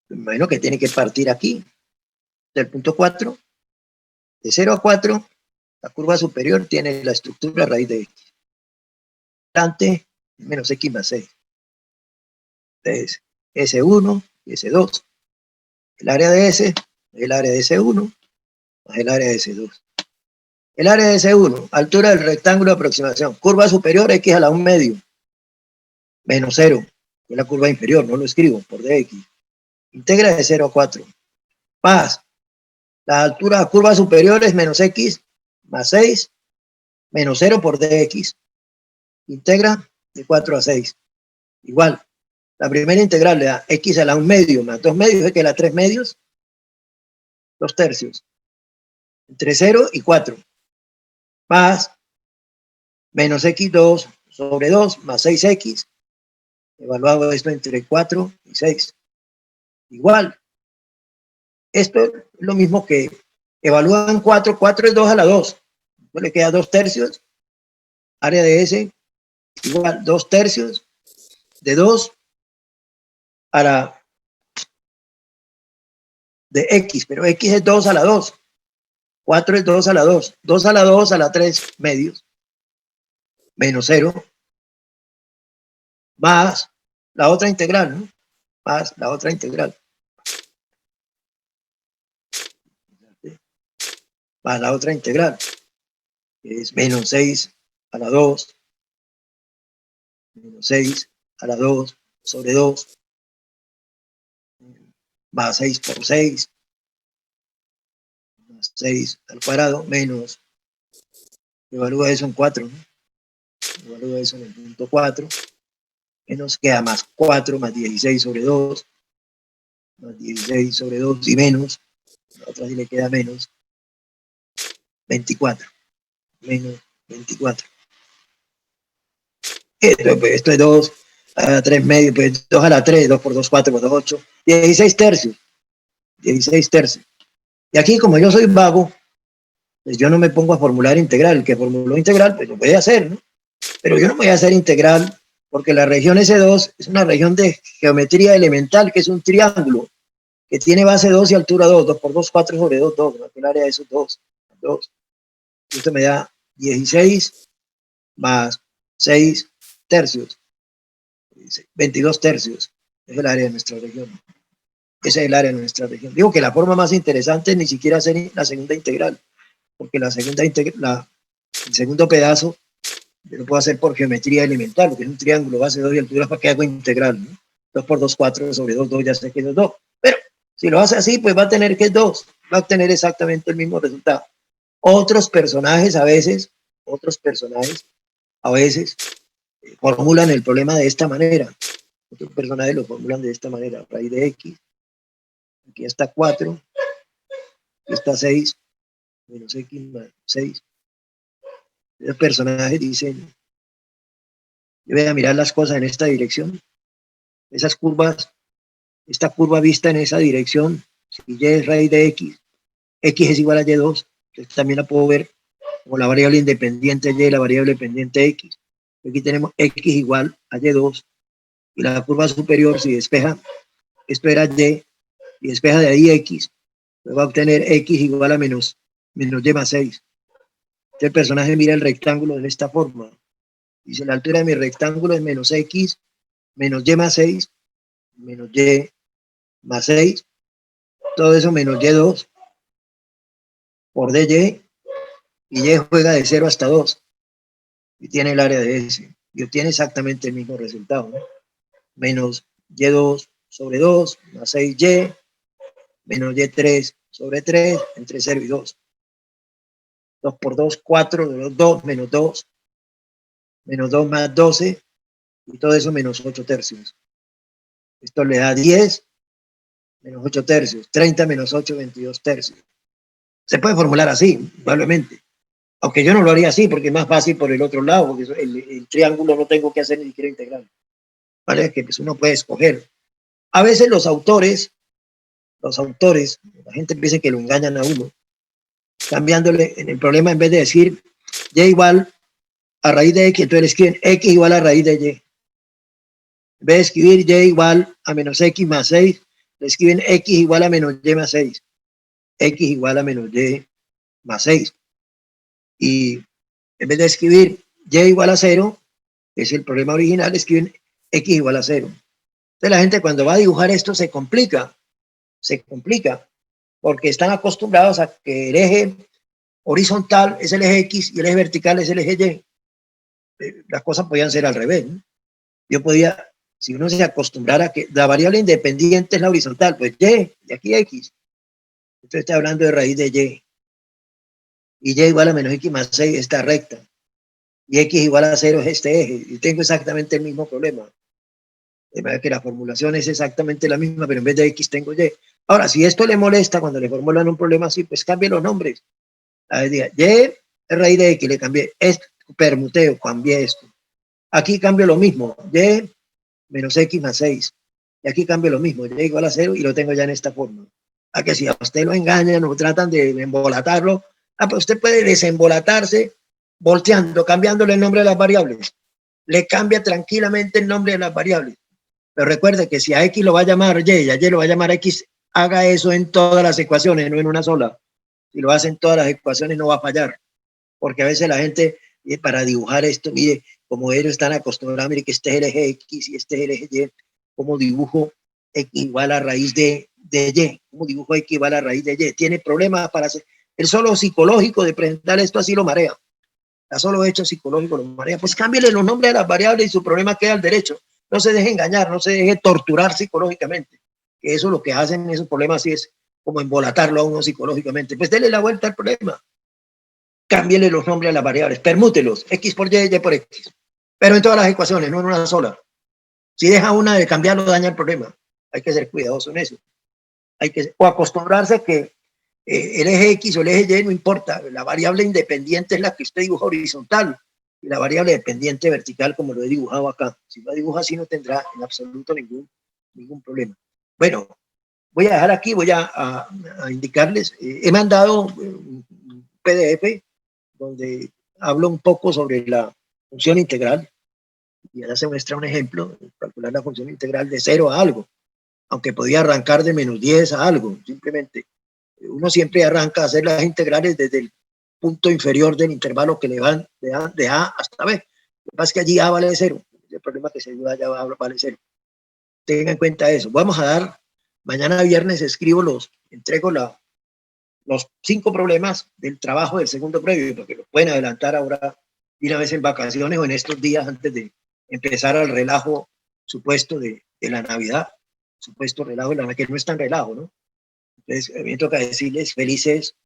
Me imagino que tiene que partir aquí, del punto 4, de 0 a 4, la curva superior tiene la estructura raíz de X. Delante, menos X más 6. Entonces, S1 y S2. El área de S, el área de S1, más el área de S2. El área de S1, altura del rectángulo de aproximación. Curva superior, X a la 1 medio. Menos 0, que es la curva inferior, no lo escribo, por dx. Integra de 0 a 4. Más la altura de curva superior es menos X más 6, menos 0 por dx. Integra de 4 a 6. Igual, la primera integral le da X a la 1 medio más 2 medios, es que la 3 medios, 2 tercios. Entre 0 y 4. Más menos X2 sobre 2 más 6X. Evaluado esto entre 4 y 6. Igual. Esto es lo mismo que evalúan 4. 4 es 2 a la 2. Entonces le queda 2 tercios. Área de S igual 2 tercios de 2 a la de X. Pero X es 2 a la 2. 4 es 2 a la 2. 2 a la 2 a la 3 medios. Menos 0. Más la otra integral, ¿no? Más la otra integral. más la otra integral, que es menos 6 a la 2, menos 6 a la 2 sobre 2, más 6 por 6, más 6 al cuadrado, menos, evalúa eso en 4, ¿no? Evalúa eso en el punto 4, menos queda más 4 más 16 sobre 2, más 16 sobre 2 y menos, la otra sí le queda menos, 24, menos 24. Esto es 2 a la 3 medio, pues 2 a la 3, 2 por 2, 4 por 2, 8, 16 tercios, 16 tercios. Y aquí, como yo soy vago, pues yo no me pongo a formular integral. El que formuló integral, pues lo puede hacer, ¿no? Pero yo no voy a hacer integral porque la región S2 es una región de geometría elemental, que es un triángulo, que tiene base 2 y altura 2, 2 por 2, 4 sobre 2, 2, ¿no? El área de esos 2, 2. Esto me da 16 más 6 tercios, 22 tercios. Es el área de nuestra región. Ese es el área de nuestra región. Digo que la forma más interesante es ni siquiera hacer la segunda integral, porque el segundo pedazo yo lo puedo hacer por geometría elemental, porque es un triángulo, base 2 y altura, ¿para qué hago integral? ¿No? 2 por 2, 4 sobre 2, 2, ya sé que es 2. Pero si lo hace así, pues va a tener que es 2, va a obtener exactamente el mismo resultado. Otros personajes a veces formulan el problema de esta manera. Otros personajes lo formulan de esta manera, raíz de x, aquí está 4, aquí está 6, menos x más 6. Los personajes dicen, yo voy a mirar las cosas en esta dirección, esas curvas, esta curva vista en esa dirección, si y es raíz de x, x es igual a y2, entonces también la puedo ver como la variable independiente y la variable dependiente x. Aquí tenemos x igual a y2, y la curva superior, si despeja, esto era y, y despeja de ahí x, pues va a obtener x igual a menos y más 6. Este personaje mira el rectángulo en esta forma. Dice, la altura de mi rectángulo es menos x, menos y más 6, menos y más 6, todo eso menos y2 por dy, y y juega de 0 hasta 2, y tiene el área de S, y obtiene exactamente el mismo resultado, ¿no? Menos y2 sobre 2, más 6y, menos y3 sobre 3, entre 0 y 2. 2 por 2, 4, 2, menos 2, menos 2 más 12, y todo eso menos 8 tercios. Esto le da 10, menos 8 tercios, 30 menos 8, 22 tercios. Se puede formular así, probablemente. Aunque yo no lo haría así, porque es más fácil por el otro lado, porque el triángulo no tengo que hacer ni siquiera integral. ¿Vale? Que pues uno puede escoger. A veces los autores, la gente piensa que lo engañan a uno, cambiándole en el problema, en vez de decir y igual a raíz de x, entonces le escriben x igual a raíz de y. En vez de escribir y igual a menos x más 6, le escriben x igual a menos y más 6. X igual a menos y más 6. Y en vez de escribir y igual a 0, que es el problema original, escriben x igual a 0. Entonces la gente cuando va a dibujar esto se complica, porque están acostumbrados a que el eje horizontal es el eje x y el eje vertical es el eje y. Las cosas podían ser al revés, ¿no? Yo podía, si uno se acostumbrara a que la variable independiente es la horizontal, pues y aquí x. Entonces estoy hablando de raíz de y. Y y igual a menos x más 6 está recta. Y x igual a 0 es este eje. Y tengo exactamente el mismo problema. De manera que la formulación es exactamente la misma, pero en vez de x tengo y. Ahora, si esto le molesta cuando le formulan un problema así, pues cambie los nombres. A ver, diga, y es raíz de x, le cambié esto, permuteo, cambié esto. Aquí cambio lo mismo, y menos x más 6. Y aquí cambio lo mismo, y igual a 0 y lo tengo ya en esta forma. A que si a usted lo engañan o tratan de embolatarlo, pues usted puede desembolatarse volteando, cambiándole el nombre de las variables. Le cambia tranquilamente el nombre de las variables. Pero recuerde que si a x lo va a llamar y a y lo va a llamar x, haga eso en todas las ecuaciones, no en una sola. Si lo hace en todas las ecuaciones no va a fallar. Porque a veces la gente, para dibujar esto, mire, como ellos están acostumbrados, mire que este es el eje X y este es el eje Y, como dibujo X igual a raíz de Y, como dibujo X igual a raíz de Y. Tiene problemas para hacer, El solo psicológico de presentar esto así lo marea. El solo hecho psicológico lo marea. Pues cámbiale los nombres a las variables y su problema queda al derecho. No se deje engañar, no se deje torturar psicológicamente. Que eso lo que hacen esos problemas sí es como embolatarlo a uno psicológicamente. Pues dele la vuelta al problema. Cámbiale los nombres a las variables, permútelos, X por Y, Y por X. Pero en todas las ecuaciones, no en una sola. Si deja una de cambiarlo, daña el problema. Hay que ser cuidadoso en eso. O acostumbrarse a que el eje X o el eje Y no importa. La variable independiente es la que usted dibuja horizontal y la variable dependiente vertical, como lo he dibujado acá. Si lo dibuja así, no tendrá en absoluto ningún problema. Bueno, voy a dejar aquí, voy a indicarles. He mandado un PDF donde hablo un poco sobre la función integral y ahora se muestra un ejemplo, calcular la función integral de 0 a algo, aunque podía arrancar de -10 a algo, simplemente. Uno siempre arranca a hacer las integrales desde el punto inferior del intervalo que le van de A hasta B. Lo que pasa es que allí A vale 0, el problema que se dio allá vale 0. Tengan en cuenta eso. Vamos a dar, mañana viernes entrego los 5 problemas del trabajo del segundo previo, porque los pueden adelantar ahora de una vez en vacaciones o en estos días antes de empezar al relajo supuesto de la Navidad, supuesto relajo de la Navidad, que no es tan relajo, ¿no? Entonces, a mí me toca decirles felices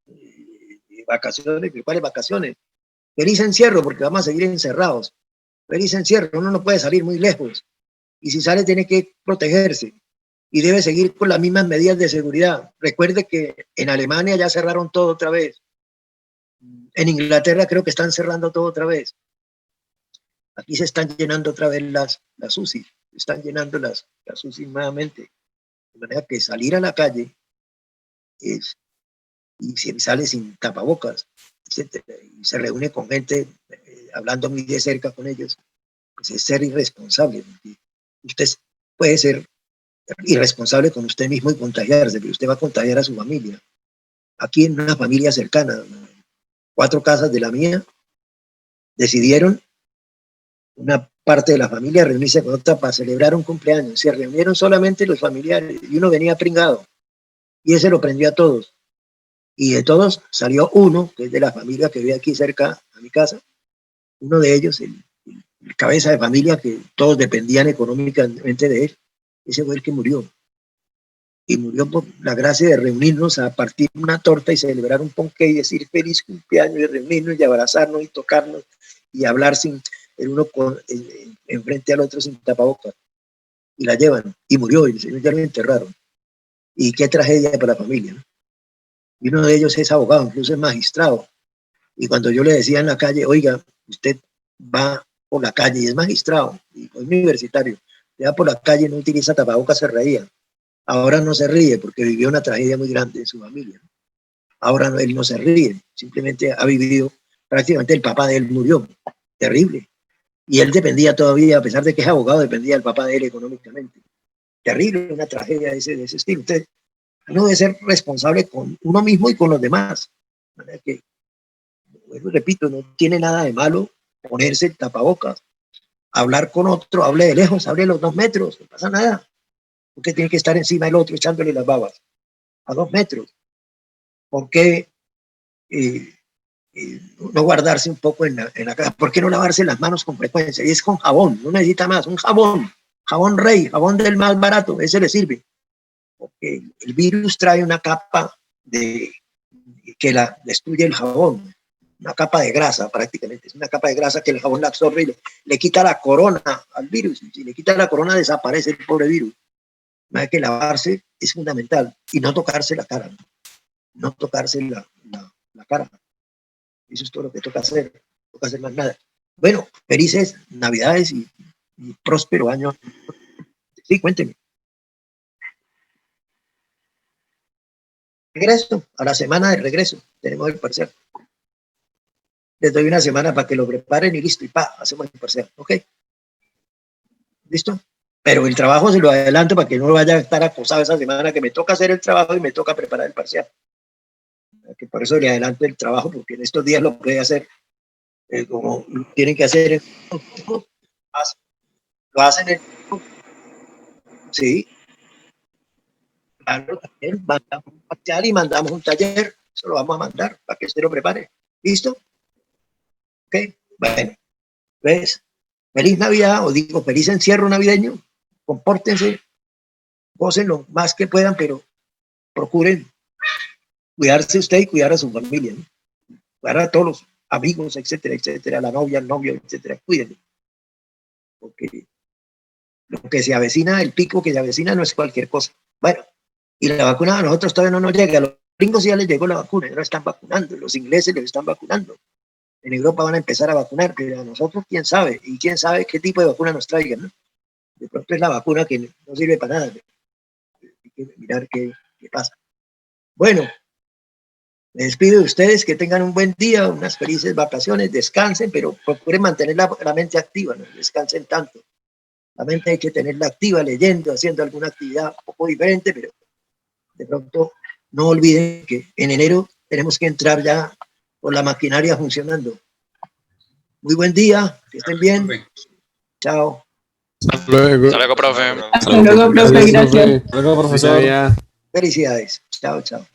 vacaciones. ¿Cuáles vacaciones? Feliz encierro, porque vamos a seguir encerrados. Feliz encierro, uno no puede salir muy lejos. Y si sale, tiene que protegerse. Y debe seguir con las mismas medidas de seguridad. Recuerde que en Alemania ya cerraron todo otra vez. En Inglaterra creo que están cerrando todo otra vez. Aquí se están llenando otra vez las UCI. Se están llenando las UCI nuevamente. De manera que salir a la calle y si sale sin tapabocas y se reúne con gente hablando muy de cerca con ellos, pues es ser irresponsable. Usted puede ser irresponsable con usted mismo y contagiarse, pero usted va a contagiar a su familia. Aquí en una familia cercana, 4 casas de la mía, decidieron una parte de la familia reunirse con otra para celebrar un cumpleaños. Se reunieron solamente los familiares y uno venía pringado y ese lo prendió a todos. Y de todos salió uno, que es de la familia que vive aquí cerca a mi casa, uno de ellos, el cabeza de familia, que todos dependían económicamente de él, ese fue el que murió. Y murió por la gracia de reunirnos a partir una torta y celebrar un ponqué y decir feliz cumpleaños y reunirnos y abrazarnos y tocarnos y hablar sin el uno enfrente al otro sin tapabocas. Y la llevan, y murió, y el señor ya lo enterraron. Y qué tragedia para la familia, ¿no? Y uno de ellos es abogado, incluso es magistrado. Y cuando yo le decía en la calle, oiga, usted va por la calle y es magistrado, y es universitario, va por la calle y no utiliza tapabocas, se reía. Ahora no se ríe porque vivió una tragedia muy grande en su familia. Ahora él no se ríe, simplemente ha vivido, prácticamente el papá de él murió, terrible. Y él dependía todavía, a pesar de que es abogado, dependía del papá de él económicamente. Terrible, una tragedia de ese estilo. Usted no debe ser responsable con uno mismo y con los demás. Que, bueno, repito, no tiene nada de malo ponerse el tapabocas, hablar con otro, hable de lejos, hable a los 2 metros, no pasa nada. Porque tiene que estar encima del otro echándole las babas a 2 metros. ¿Por qué no guardarse un poco en la casa? ¿Por qué no lavarse las manos con frecuencia? Y es con jabón, no necesita más, un jabón rey, jabón del más barato, ese le sirve. Porque el virus trae una capa que la destruye el jabón, una capa de grasa prácticamente, es una capa de grasa que el jabón la absorbe y le quita la corona al virus. Si le quita la corona desaparece el pobre virus. Hay que lavarse, es fundamental, y no tocarse la cara, no tocarse la cara. Eso es todo lo que toca hacer, no toca hacer más nada. Bueno, felices Navidades y próspero año. Sí, cuénteme. Regreso, a la semana de regreso, tenemos el parcial. Les doy una semana para que lo preparen y listo, y hacemos el parcial, ¿ok? ¿Listo? Pero el trabajo se lo adelanto para que no vaya a estar acosado esa semana que me toca hacer el trabajo y me toca preparar el parcial. Que por eso le adelanto el trabajo, porque en estos días lo puede hacer como tienen que hacer. Lo hacen sí, claro, también mandamos un parcial y mandamos un taller. Eso lo vamos a mandar para que usted lo prepare. ¿Listo? Ok, bueno. Pues, feliz Navidad, o digo, feliz encierro navideño. Compórtense, gocen lo más que puedan, pero procuren cuidarse usted y cuidar a su familia, ¿no? Cuidar a todos los amigos, etcétera, etcétera, la novia, el novio, etcétera, cuídenlo. Porque lo que se avecina, el pico que se avecina no es cualquier cosa. Bueno, y la vacuna a nosotros todavía no nos llega. A los gringos ya les llegó la vacuna, ya la están vacunando, los ingleses les están vacunando. En Europa van a empezar a vacunar, pero a nosotros quién sabe, y quién sabe qué tipo de vacuna nos traigan, ¿no? De pronto es la vacuna que no sirve para nada. Hay que mirar qué pasa. Bueno, me despido de ustedes, que tengan un buen día, unas felices vacaciones, descansen, pero procuren mantener la mente activa, no descansen tanto. La mente hay que tenerla activa, leyendo, haciendo alguna actividad un poco diferente, pero de pronto no olviden que en enero tenemos que entrar ya con la maquinaria funcionando. Muy buen día, que estén bien. Chao. Hasta luego. Hasta luego, profe. Hasta luego, profe, gracias. Luego, profesor. Felicidades. Chao, chao.